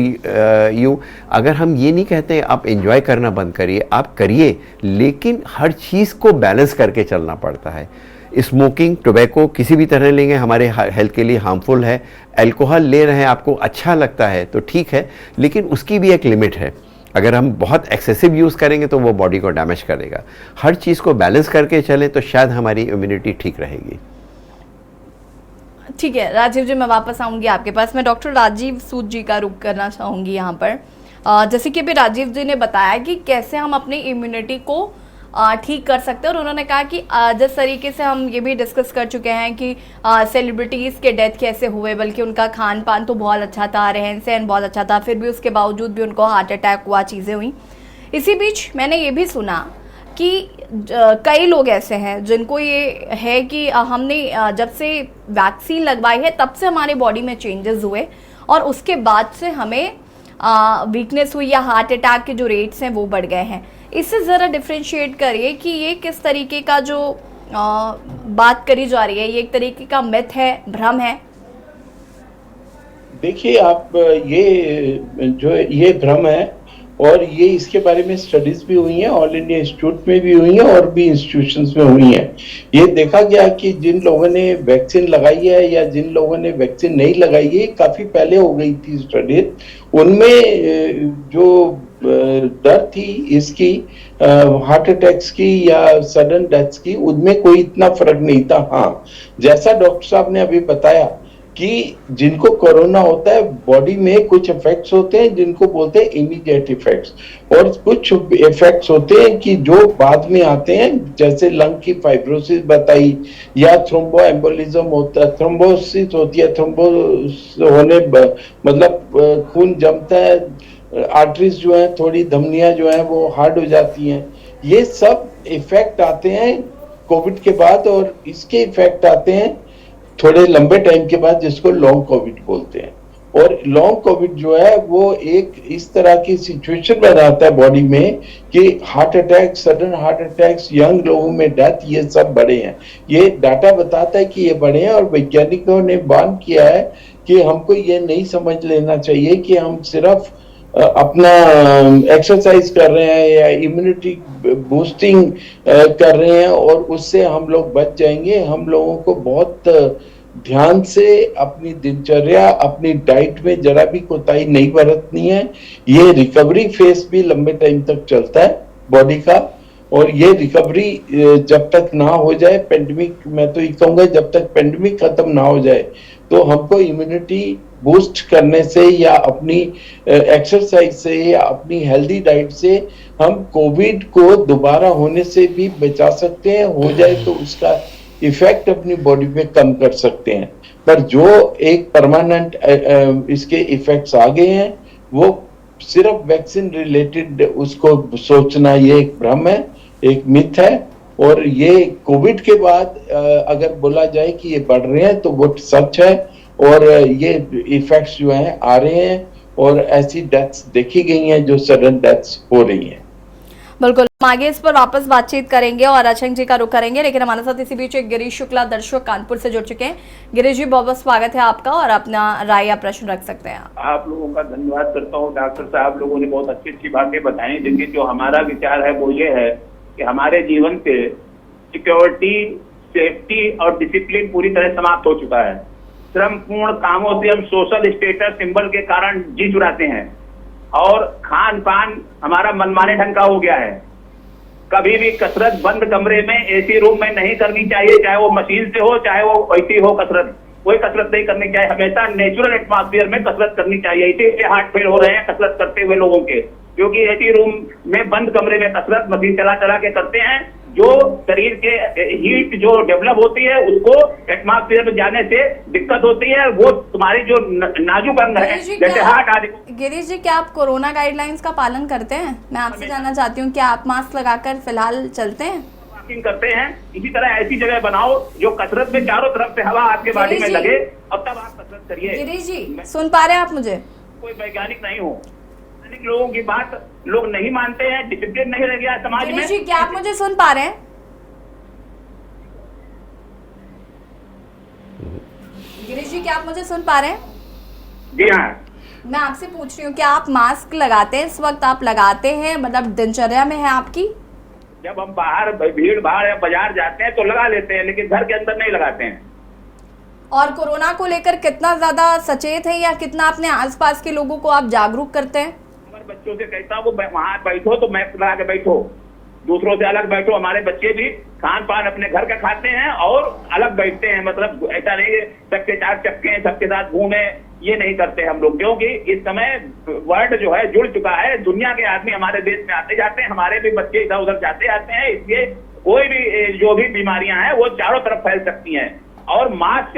you. अगर हम ये नहीं कहते आप एंजॉय करना बंद करिए, आप करिए, लेकिन हर चीज़ को बैलेंस करके चलना पड़ता है। स्मोकिंग, टोबैको किसी भी तरह लेंगे हमारे हेल्थ के लिए हार्मफुल है। अल्कोहल ले रहे हैं, आपको अच्छा लगता है तो ठीक है, लेकिन उसकी भी एक लिमिट है। अगर हम बहुत एक्सेसिव यूज़ करेंगे तो वो बॉडी को डैमेज करेगा। हर चीज़ को बैलेंस करके चलें तो शायद हमारी इम्यूनिटी ठीक रहेगी। ठीक है राजीव जी, मैं वापस आऊंगी आपके पास। मैं डॉक्टर राजीव सूद जी का रुख करना चाहूँगी यहाँ पर। जैसे कि अभी राजीव जी ने बताया कि कैसे हम अपनी इम्यूनिटी को ठीक कर सकते हैं, और उन्होंने कहा कि जिस तरीके से हम ये भी डिस्कस कर चुके हैं कि सेलिब्रिटीज़ के डेथ कैसे हुए, बल्कि उनका खान पान तो बहुत अच्छा था, रहन सहन बहुत अच्छा था, फिर भी उसके बावजूद भी उनको हार्ट अटैक हुआ, चीज़ें हुई। इसी बीच मैंने ये भी सुना कि कई लोग ऐसे हैं जिनको ये है कि हमने जब से वैक्सीन लगवाई है तब से हमारे बॉडी में चेंजेस हुए और उसके बाद से हमें वीकनेस हुई या हार्ट अटैक के जो रेट्स हैं वो बढ़ गए हैं। इससे ज़रा डिफ्रेंशिएट करिए कि ये किस तरीके का जो बात करी जा रही है, ये एक तरीके का मिथ है, भ्रम है? देखिए आप, ये भ्रम है और ये इसके बारे में स्टडीज भी हुई हैं, ऑल इंडिया इंस्टीट्यूट में भी हुई हैं और भी इंस्टीट्यूशंस में हुई हैं। ये देखा गया कि जिन लोगों ने वैक्सीन लगाई है या जिन लोगों ने वैक्सीन नहीं लगाई है, काफी पहले हो गई थी स्टडी, उनमें जो डर थी इसकी हार्ट अटैक्स की या सडन डेथ्स की, उनमें कोई इतना फर्क नहीं था। हाँ, जैसा डॉक्टर साहब ने अभी बताया कि जिनको कोरोना होता है बॉडी में कुछ इफेक्ट्स होते हैं जिनको बोलते हैं इमीडिएट इफेक्ट्स, और कुछ इफेक्ट्स होते हैं कि जो बाद में आते हैं, जैसे लंग की फाइब्रोसिस बताई या थ्रोम्बो एम्बोलिज्म होता है, थ्रोम्बोसिस होती है, थ्रोम्बोस होने मतलब खून जमता है, आर्टरीज जो है, थोड़ी धमनियां जो है वो हार्ड हो जाती हैं। ये सब इफेक्ट आते हैं कोविड के बाद, और इसके इफेक्ट आते हैं थोड़े लंबे टाइम के बाद, जिसको लॉन्ग कोविड बोलते हैं। और लॉन्ग कोविड जो है वो एक इस तरह की सिचुएशन बनाता है बॉडी में कि heart attack, sudden heart attacks, young लोगों में डेथ, ये सब बढ़े हैं। ये डाटा बताता है कि ये बढ़े हैं, और वैज्ञानिकों ने बान किया है कि हमको ये नहीं समझ लेना चाहिए कि हम सिर्फ अपना एक्सरसाइज कर रहे हैं या इम्यूनिटी बूस्टिंग कर रहे हैं और उससे हम लोग बच जाएंगे। हम लोगों को बहुत ध्यान से अपनी दिनचर्या, अपनी डाइट में जरा भी कोताही नहीं बरतनी है। ये रिकवरी फेस भी लंबे टाइम तक चलता है बॉडी का, और ये रिकवरी जब तक ना हो जाए, पेंडेमिक, मैं तो ये कहूंगा जब तक पेंडेमिक खत्म ना हो जाए, तो हमको इम्यूनिटी बूस्ट करने से या अपनी एक्सरसाइज से या अपनी हेल्दी डाइट से हम कोविड को दोबारा होने से भी बचा सकते हैं। हो जाए तो उसका इफेक्ट अपनी बॉडी पे कम कर सकते हैं। पर जो एक परमानेंट इसके इफेक्ट्स आ गए हैं, वो सिर्फ वैक्सीन रिलेटेड उसको सोचना ये एक भ्रम है, एक मिथ है। और ये कोविड के बाद अगर बोला जाए कि ये बढ़ रहे हैं तो वो सच है, और ये इफेक्ट्स जो हैं आ रहे हैं, और ऐसी डेथ्स देखी गई हैं जो सडन डेथ्स हो रही हैं। बिल्कुल, हम आगे इस पर वापस बातचीत करेंगे और अशंक जी का रुख करेंगे, लेकिन हमारे साथ इसी बीच एक गिरीश शुक्ला दर्शक कानपुर से जुड़ चुके हैं। गिरीश जी, बहुत बहुत स्वागत है आपका, और अपना राय या प्रश्न रख सकते हैं आप लोगों का धन्यवाद करता हूँ। डॉक्टर साहब लोगों ने बहुत अच्छी अच्छी बातें बताई, लेकिन जो हमारा विचार है वो ये है कि हमारे जीवन से सिक्योरिटी, सेफ्टी और डिसिप्लिन पूरी तरह समाप्त हो चुका है। श्रमपूर्ण कामों से हम सोशल स्टेटस सिंबल के कारण जी चुराते हैं, और खान पान हमारा मनमाने ढंग का हो गया है। कभी भी कसरत बंद कमरे में एसी रूम में नहीं करनी चाहिए, चाहे वो मशीन से हो चाहे वो वैसी हो कसरत, कोई कसरत नहीं करनी चाहिए। हमेशा नेचुरल एटमॉस्फेयर में कसरत करनी चाहिए। इसीलिए हार्ट फेल हो रहे हैं कसरत करते हुए लोगों के, क्योंकि एसी रूम में बंद कमरे में कसरत मशीन चला चला के करते हैं। जो शरीर के हीट जो डेवलप होती है उसको एटमॉस्फेयर में जाने से दिक्कत होती है। वो तुम्हारी जो नाजुक अंग है जैसे हार्ट आदि। गिरीश जी, क्या आप कोरोना गाइडलाइंस का पालन करते हैं? मैं आपसे जानना चाहती हूँ, क्या आप मास्क लगाकर फिलहाल चलते हैं? वॉकिंग करते हैं। इसी तरह ऐसी जगह बनाओ जो कसरत में चारों तरफ से हवा आपके बॉडी में लगे, और तब आप कसरत करिए। गिरीश जी, सुन पा रहे हैं आप मुझे? कोई वैज्ञानिक नहीं हो, लोगों की बात लोग नहीं मानते हैं, डिसिप्लिन नहीं रह गया समाज में। गिरीश जी, क्या आप मुझे सुन पा रहे हैं? गिरीश जी, क्या आप मुझे सुन पा रहे हैं? जी हाँ, मैं आपसे पूछ रही हूँ, क्या आप मास्क लगाते हैं? इस वक्त आप लगाते हैं, मतलब दिनचर्या में है आपकी? जब हम बाहर भीड़ भाड़ या बाजार जाते हैं तो लगा लेते हैं, लेकिन घर के अंदर नहीं लगाते हैं। और कोरोना को लेकर कितना ज्यादा सचेत है, या कितना अपने आसपास के लोगों को आप जागरूक करते हैं? बच्चों से कहता हूँ वहां बैठो तो मास्क लगा के बैठो, दूसरों से अलग बैठो। हमारे बच्चे भी खान पान अपने घर का खाते हैं और अलग बैठते हैं, मतलब ऐसा नहीं सबके साथ चपके सबके साथ घूमे, ये नहीं करते हम लोग। क्योंकि इस समय वर्ल्ड जो है जुड़ चुका है, दुनिया के आदमी हमारे देश में आते जाते हैं, हमारे भी बच्चे इधर उधर जाते आते हैं, इसलिए कोई भी जो भी बीमारियां हैं वो चारों तरफ फैल सकती हैं। और मास्क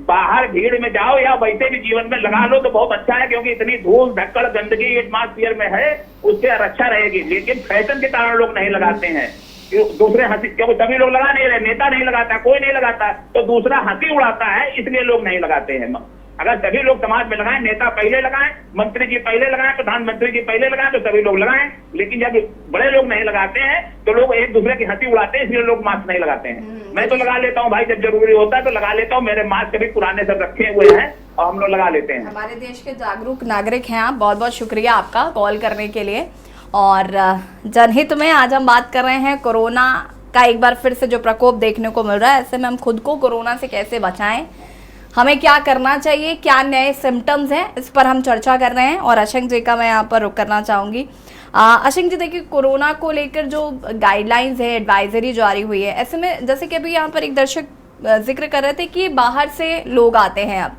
बाहर भीड़ में जाओ या वैसे भी जीवन में लगा लो तो बहुत अच्छा है, क्योंकि इतनी धूल धक्कड़ गंदगी एटमॉस्फेयर में है, उससे रक्षा रहेगी। लेकिन फैशन के कारण लोग नहीं लगाते हैं, दूसरे हंसी, क्योंकि सभी लोग लगा नहीं रहे, नेता नहीं लगाता, कोई नहीं लगाता, तो दूसरा हंसी उड़ाता है, इसलिए लोग नहीं लगाते हैं। अगर सभी लोग समाज में लगाएं, नेता पहले लगाएं, मंत्री जी पहले लगाएं, प्रधानमंत्री जी पहले लगाएं, तो सभी लोग लगाएं। लेकिन जब बड़े लोग नहीं लगाते हैं तो लोग एक दूसरे की हंसी उड़ाते हैं, इसलिए लोग मास्क नहीं लगाते हैं। मैं तो लगा लेता हूँ भाई, जब जरूरी होता है तो लगा लेता हूँ। मेरे मास्क भी पुराने सब रखे हुए हैं और हम लोग लगा लेते हैं। हमारे देश के जागरूक नागरिक हैं आप, बहुत बहुत शुक्रिया आपका कॉल करने के लिए। और जनहित में आज हम बात कर रहे हैं कोरोना का एक बार फिर से जो प्रकोप देखने को मिल रहा है, ऐसे में हम खुद को कोरोना से कैसे बचाएं, हमें क्या करना चाहिए, क्या नए सिम्टम्स हैं, इस पर हम चर्चा कर रहे हैं। और अशंक जी का मैं यहाँ पर रुक करना चाहूँगी। अशंक जी, देखिए, कोरोना को लेकर जो गाइडलाइंस है, एडवाइजरी जारी हुई है, ऐसे में जैसे कि अभी यहाँ पर एक दर्शक जिक्र कर रहे थे कि बाहर से लोग आते हैं अब,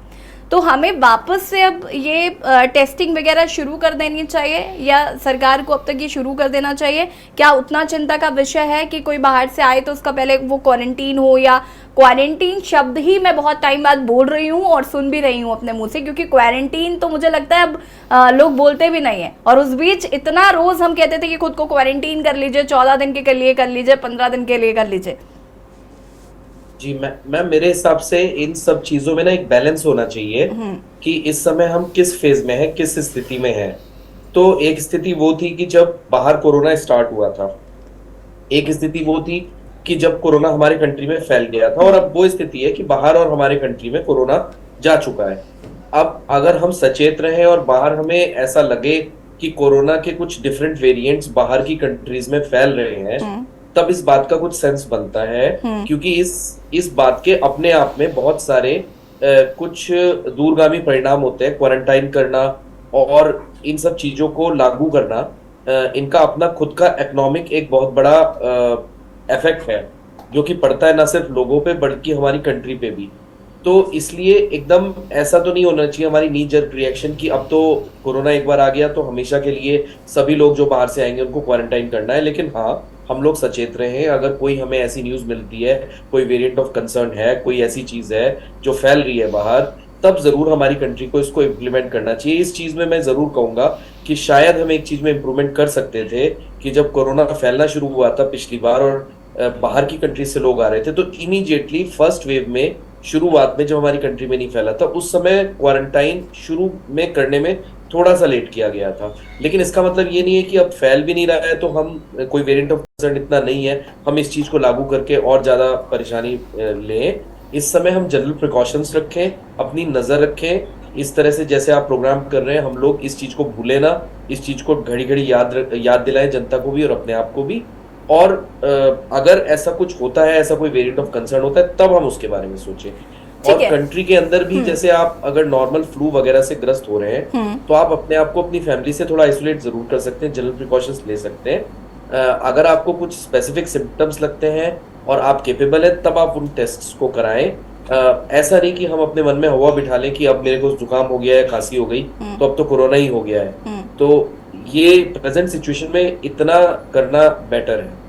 तो हमें वापस से अब ये टेस्टिंग वगैरह शुरू कर देनी चाहिए, या सरकार को अब तक ये शुरू कर देना चाहिए? क्या उतना चिंता का विषय है कि कोई बाहर से आए तो उसका पहले वो क्वारंटीन हो? या क्वारंटीन शब्द ही मैं बहुत टाइम बाद बोल रही हूँ और सुन भी रही हूँ अपने मुंह से, क्योंकि क्वारंटीन तो मुझे लगता है अब लोग बोलते भी नहीं है। और उस बीच इतना रोज हम कहते थे कि खुद को क्वारंटीन कर लीजिए, 14 दिन के लिए कर लीजिए, 15 दिन के लिए कर लीजिए। जी, मैं मेरे हिसाब से इन सब चीजों में ना एक बैलेंस होना चाहिए कि इस समय हम किस फेज में हैं, किस स्थिति में हैं। तो एक स्थिति वो थी कि जब बाहर कोरोना स्टार्ट हुआ था, एक स्थिति वो थी कि जब कोरोना हमारे कंट्री में फैल गया था, और अब वो स्थिति है कि बाहर और हमारे कंट्री में कोरोना जा चुका है। अब अगर हम सचेत रहें और बाहर हमें ऐसा लगे कि कोरोना के कुछ डिफरेंट वेरिएंट्स बाहर की कंट्रीज में फैल रहे हैं, तब इस बात का कुछ सेंस बनता है, क्योंकि इस बात के अपने आप में बहुत सारे कुछ दूरगामी परिणाम होते हैं। क्वारंटाइन करना और इन सब चीजों को लागू करना इनका अपना खुद का इकोनॉमिक एक बहुत बड़ा इफेक्ट है, जो कि पड़ता है ना सिर्फ लोगों पे बल्कि हमारी कंट्री पे भी। तो इसलिए एकदम ऐसा तो नहीं होना चाहिए हमारी नी जर्क रिएक्शन की अब तो कोरोना एक बार आ गया तो हमेशा के लिए सभी लोग जो बाहर से आएंगे उनको क्वारंटाइन करना है। लेकिन हाँ, हम लोग सचेत रहें, अगर कोई हमें ऐसी न्यूज मिलती है, कोई वेरिएंट ऑफ कंसर्न है, कोई ऐसी चीज है जो फैल रही है बाहर, तब जरूर हमारी कंट्री को इसको इम्प्लीमेंट करना चाहिए। इस चीज में मैं जरूर कहूंगा कि शायद हम एक चीज में इम्प्रूवमेंट कर सकते थे कि जब कोरोना फैलना शुरू हुआ था पिछली बार और बाहर की कंट्री से लोग आ रहे थे, तो इमीडिएटली फर्स्ट वेव में शुरुआत में जब हमारी कंट्री में नहीं फैला था उस समय क्वारंटाइन शुरू में करने में थोड़ा सा लेट किया गया था। लेकिन इसका मतलब ये नहीं है कि अब फैल भी नहीं रहा है तो हम कोई वेरिएंट ऑफ कंसर्न इतना नहीं है हम इस चीज को लागू करके और ज्यादा परेशानी लें। इस समय हम जनरल प्रिकॉशंस रखें, अपनी नजर रखें, इस तरह से जैसे आप प्रोग्राम कर रहे हैं हम लोग इस चीज को भूलें ना, इस चीज को घड़ी घड़ी याद दिलाएं जनता को भी और अपने आप को भी। और अगर ऐसा कुछ होता है, ऐसा कोई वेरिएंट ऑफ कंसर्न होता है, तब हम उसके बारे में सोचें। और कंट्री के अंदर भी जैसे आप अगर नॉर्मल फ्लू वगैरह से ग्रस्त हो रहे हैं तो आप अपने आप को अपनी फैमिली से थोड़ा आइसोलेट जरूर कर सकते हैं, जनरल प्रिकॉशंस ले सकते हैं। अगर आपको कुछ स्पेसिफिक सिम्टम्स लगते हैं और आप केपेबल है तब आप उन टेस्ट्स को कराएं। ऐसा नहीं कि हम अपने मन में हवा बिठा लें कि अब मेरे को जुकाम हो गया है, खांसी हो गई तो अब तो कोरोना ही हो गया है। तो ये प्रेजेंट सिचुएशन में इतना करना बेटर है।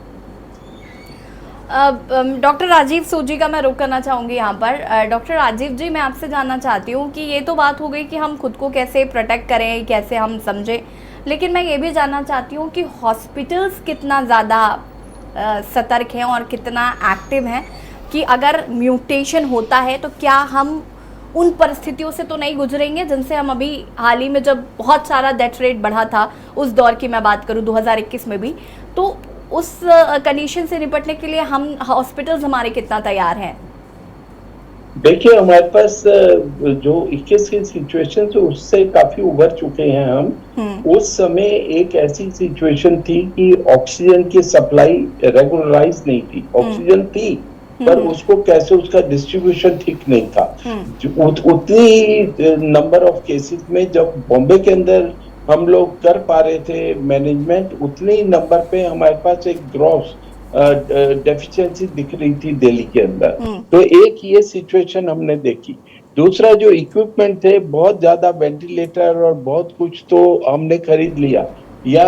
डॉक्टर राजीव सूजी का मैं रुख करना चाहूँगी यहाँ पर। डॉक्टर राजीव जी, मैं आपसे जानना चाहती हूँ कि ये तो बात हो गई कि हम खुद को कैसे प्रोटेक्ट करें, कैसे हम समझें, लेकिन मैं ये भी जानना चाहती हूँ कि हॉस्पिटल्स कितना ज़्यादा सतर्क हैं और कितना एक्टिव हैं कि अगर म्यूटेशन होता है तो क्या हम उन परिस्थितियों से तो नहीं गुजरेंगे जिनसे हम अभी हाल ही में जब बहुत सारा डेथ रेट बढ़ा था, उस दौर की मैं बात करूं 2021 में भी, तो उस कंडीशन से निपटने के लिए हम हॉस्पिटल्स हमारे कितना तैयार हैं? देखिए, हमारे पास जो 21 की सिचुएशन है उससे काफी उभर चुके हैं हम। उस समय एक ऐसी सिचुएशन थी कि ऑक्सीजन की सप्लाई रेगुलराइज नहीं थी, ऑक्सीजन थी पर उसको कैसे उसका डिस्ट्रीब्यूशन ठीक नहीं था। उतनी नंबर ऑफ केसेस में जब बॉम्बे के अंदर हम लोग कर पा रहे थे मैनेजमेंट, उतने ही नंबर पे हमारे पास एक ग्रॉस डेफिशिएंसी दिख रही थी दिल्ली के अंदर। तो एक ये सिचुएशन हमने देखी। दूसरा, जो इक्विपमेंट थे, बहुत ज्यादा वेंटिलेटर और बहुत कुछ तो हमने खरीद लिया या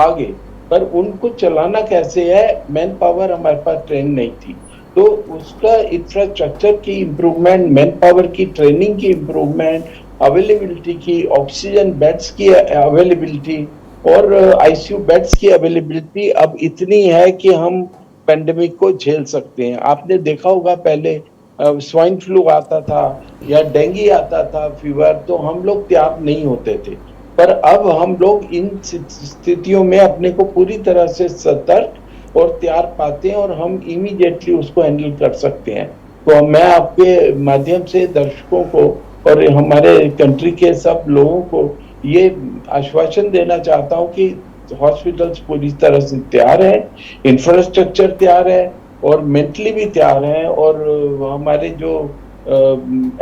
आगे, पर उनको चलाना कैसे है, मैन पावर हमारे पास ट्रेन नहीं थी। तो उसका इंफ्रास्ट्रक्चर की इम्प्रूवमेंट, मैन पावर की ट्रेनिंग की इम्प्रूवमेंट, अवेलेबिलिटी की, ऑक्सीजन बेड्स की अवेलेबिलिटी और आईसीयू बेड्स की अवेलेबिलिटी अब इतनी है कि हम पेंडेमिक को झेल सकते हैं। आपने देखा होगा पहले स्वाइन फ्लू आता था या डेंगू आता था, फीवर, तो हम लोग तैयार नहीं होते थे। पर अब हम लोग इन स्थितियों में अपने को पूरी तरह से सतर्क और तैयार पाते हैं और हम इमीडिएटली उसको हैंडल कर सकते हैं। तो मैं आपके माध्यम से दर्शकों को और हमारे कंट्री के सब लोगों को ये आश्वासन देना चाहता हूं कि हॉस्पिटल्स पूरी तरह से तैयार है, इंफ्रास्ट्रक्चर तैयार है और मेंटली भी तैयार है और हमारे जो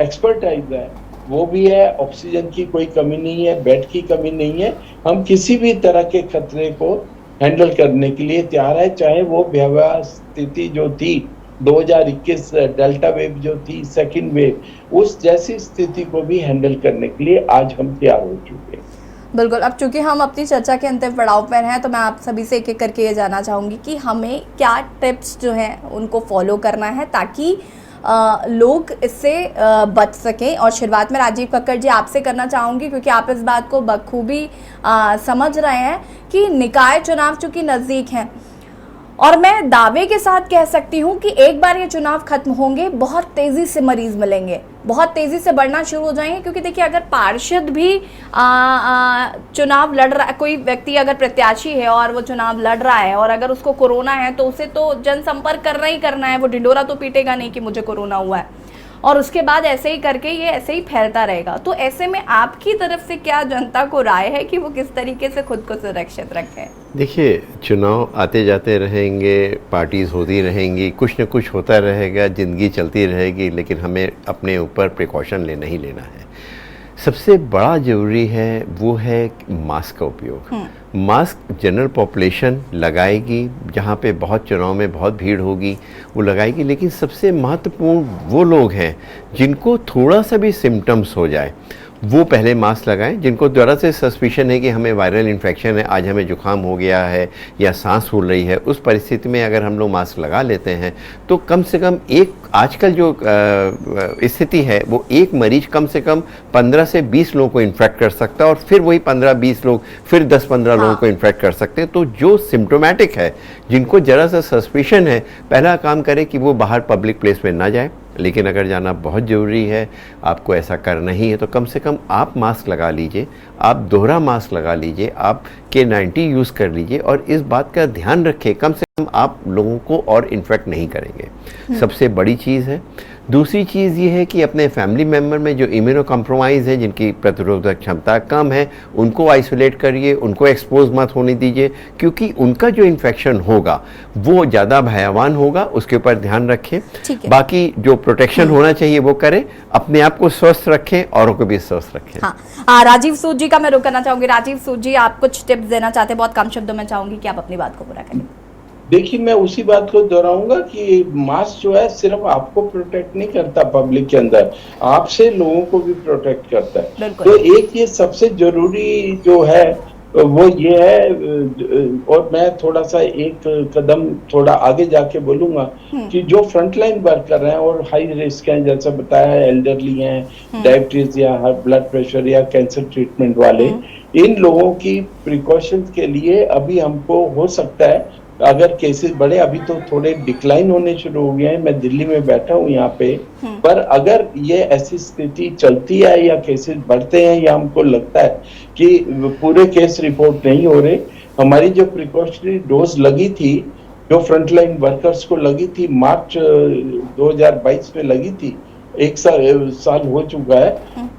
एक्सपर्टाइज है वो भी है। ऑक्सीजन की कोई कमी नहीं है, बेड की कमी नहीं है। हम किसी भी तरह के खतरे को हैंडल करने के लिए तैयार है, चाहे वो भयावह स्थिति जो थी 2021 डेल्टा वेव जो थी, सेकंड वेव, उस जैसी स्थिति को भी हैंडल करने के लिए आज हम तैयार हो चुके हैं। बिल्कुल। अब चूंकि हम अपनी चर्चा के अंतिम पड़ाव पर हैं तो मैं आप सभी से एक एक करके ये जानना चाहूँगी कि हमें क्या टिप्स जो हैं उनको फॉलो करना है ताकि लोग इससे बच सकें। और शुरुआत में राजीव कक्कड़ जी आपसे करना चाहूँगी क्योंकि आप इस बात को बखूबी समझ रहे हैं कि निकाय चुनाव चूँकि नज़दीक हैं और मैं दावे के साथ कह सकती हूँ कि एक बार ये चुनाव खत्म होंगे बहुत तेज़ी से मरीज मिलेंगे, बहुत तेज़ी से बढ़ना शुरू हो जाएंगे। क्योंकि देखिए, अगर पार्षद भी चुनाव लड़ रहा है, कोई व्यक्ति अगर प्रत्याशी है और वो चुनाव लड़ रहा है और अगर उसको कोरोना है तो उसे तो जनसंपर्क करना ही करना है, वो ढिंडोरा तो पीटेगा नहीं कि मुझे कोरोना हुआ है, और उसके बाद ऐसे ही करके ये ऐसे ही फैलता रहेगा। तो ऐसे में आपकी तरफ से क्या जनता को राय है कि वो किस तरीके से खुद को सुरक्षित रखें? देखिए, चुनाव आते जाते रहेंगे, पार्टीज होती रहेंगी, कुछ न कुछ होता रहेगा, ज़िंदगी चलती रहेगी, लेकिन हमें अपने ऊपर प्रिकॉशन लेना ही लेना है। सबसे बड़ा ज़रूरी है वो है मास्क का उपयोग। मास्क जनरल पॉपुलेशन लगाएगी, जहाँ पे बहुत चुनाव में बहुत भीड़ होगी वो लगाएगी, लेकिन सबसे महत्वपूर्ण वो लोग हैं जिनको थोड़ा सा भी सिम्टम्स हो जाए वो पहले मास्क लगाएं। जिनको ज़रा से सस्पिशन है कि हमें वायरल इन्फेक्शन है, आज हमें जुकाम हो गया है या सांस फूल रही है, उस परिस्थिति में अगर हम लोग मास्क लगा लेते हैं तो कम से कम एक, आजकल जो स्थिति है वो एक मरीज कम से कम 15 से 20 लोगों को इन्फेक्ट कर सकता है और फिर वही 15-20 लोग फिर 10-15 लोगों को इन्फेक्ट कर सकते हैं। तो जो सिम्टोमेटिक है, जिनको ज़रा सा सस्पिशन है, पहला काम करें कि वो बाहर पब्लिक प्लेस में ना जाए। लेकिन अगर जाना बहुत ज़रूरी है, आपको ऐसा करना ही है, तो कम से कम आप मास्क लगा लीजिए, आप दोहरा मास्क लगा लीजिए, आप K90 यूज़ कर लीजिए और इस बात का ध्यान रखें कम से कम आप लोगों को और इन्फेक्ट नहीं करेंगे। सबसे बड़ी चीज़ है। दूसरी चीज़ ये है कि अपने फैमिली मेम्बर में जो इम्यूनो कॉम्प्रोमाइज़ है, जिनकी प्रतिरोधक क्षमता कम है, उनको आइसोलेट करिए, उनको एक्सपोज मत होने दीजिए, क्योंकि उनका जो इन्फेक्शन होगा वो ज़्यादा भयावान होगा। उसके ऊपर ध्यान रखें। बाकी जो प्रोटेक्शन होना चाहिए वो करें, अपने आप को स्वस्थ रखें, औरों को भी स्वस्थ रखें। हाँ, राजीव सूद जी का मैं रुक करना चाहूंगी। राजीव सूद जी, आप कुछ टिप्स देना चाहते हैं, बहुत कम शब्दों में चाहूंगी कि आप अपनी बात को पूरा करें। देखिए, मैं उसी बात को दोहराऊंगा कि मास्क जो है सिर्फ आपको प्रोटेक्ट नहीं करता पब्लिक के अंदर, आपसे लोगों को भी प्रोटेक्ट करता है। तो एक ये सबसे जरूरी जो है वो ये है, और मैं थोड़ा सा एक कदम थोड़ा आगे जाके बोलूंगा कि जो फ्रंटलाइन वर्कर हैं और हाई रिस्क हैं, जैसा बताया है, एल्डरली हैं, डायबिटीज या ब्लड प्रेशर या कैंसर ट्रीटमेंट वाले, इन लोगों की प्रिकॉशंस के लिए अभी हमको हो सकता है, अगर केसेस बढ़े, अभी तो थोड़े डिक्लाइन होने शुरू हो गए हैं, मैं दिल्ली में बैठा हूँ यहाँ पे, पर अगर ये ऐसी स्थिति चलती है या केसेस बढ़ते हैं या हमको लगता है कि पूरे केस रिपोर्ट नहीं हो रहे, हमारी जो प्रिकॉशनरी डोज लगी थी, जो फ्रंटलाइन वर्कर्स को लगी थी, मार्च 2022 में लगी थी, एक साल हो चुका है,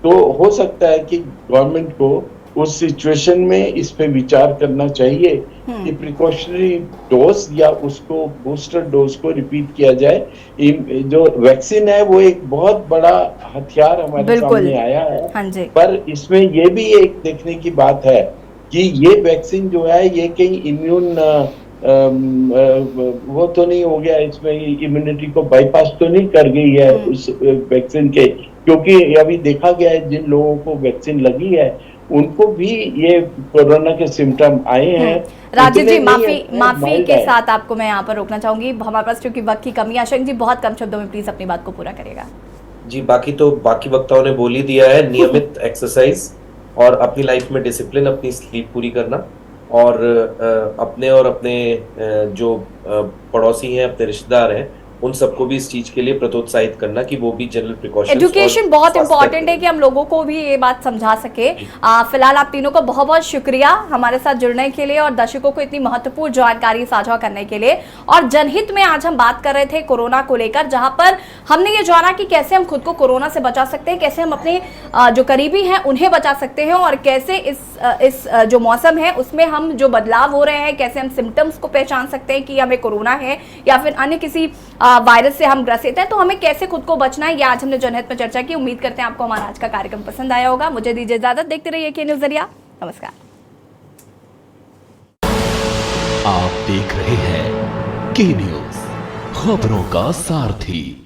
तो हो सकता है कि गवर्नमेंट को उस सिचुएशन में इस पे विचार करना चाहिए कि प्रिकॉशनरी डोज या उसको बूस्टर डोज को रिपीट किया जाए। जो वैक्सीन है वो एक बहुत बड़ा हथियार हमारे सामने आया है। हाँ जी। पर इसमें ये भी एक देखने की बात है कि ये वैक्सीन जो है ये कहीं इम्यून वो तो नहीं हो गया, इसमें इम्यूनिटी को बाईपास तो नहीं कर गई है उस वैक्सीन के, क्योंकि अभी देखा गया है जिन लोगों को वैक्सीन लगी है उनको भी ये कोरोना के सिम्टम आए हैं। राजीव जी, माफी के साथ आपको मैं यहाँ पर रोकना चाहूंगी, हमारे पास क्योंकि वक्त की कमी है। आशंक जी, बहुत कम शब्दों में प्लीज अपनी बात को पूरा करिएगा। जी, बाकी वक्ताओं ने बोल ही दिया है। नियमित एक्सरसाइज और अपनी लाइफ में डिसिप्लिन, अपनी स्लीप पूरी करना, और अपने जो पड़ोसी हैं, अपने रिश्तेदार हैं, उन सबको भी इस चीज के लिए प्रोत्साहित करना कि वो भी जनरल प्रिकॉशंस, एजुकेशन बहुत इंपॉर्टेंट है कि हम लोगों को भी ये बात समझा सके। फिलहाल आप तीनों का बहुत बहुत शुक्रिया हमारे साथ जुड़ने के लिए और दर्शकों को इतनी महत्वपूर्ण जानकारी साझा करने के लिए। और जनहित में आज हम बात कर रहे थे कोरोना को लेकर, जहां पर हमने ये जाना कि कैसे हम खुद को कोरोना से बचा सकते हैं, कैसे हम अपने जो करीबी हैं उन्हें बचा सकते हैं, और कैसे इस जो मौसम है उसमें हम जो बदलाव हो रहे हैं, कैसे हम सिम्टम्स को पहचान सकते हैं कि हमें कोरोना है या फिर अन्य किसी वायरस से हम ग्रसित हैं, तो हमें कैसे खुद को बचना है, ये आज हमने जनहित में चर्चा की। उम्मीद करते हैं आपको हमारा आज का कार्यक्रम पसंद आया होगा। मुझे दीजिए इजाजत, देखते रहिए के न्यूज़ ज़रिया। नमस्कार। आप देख रहे हैं के न्यूज़, खबरों का सारथी।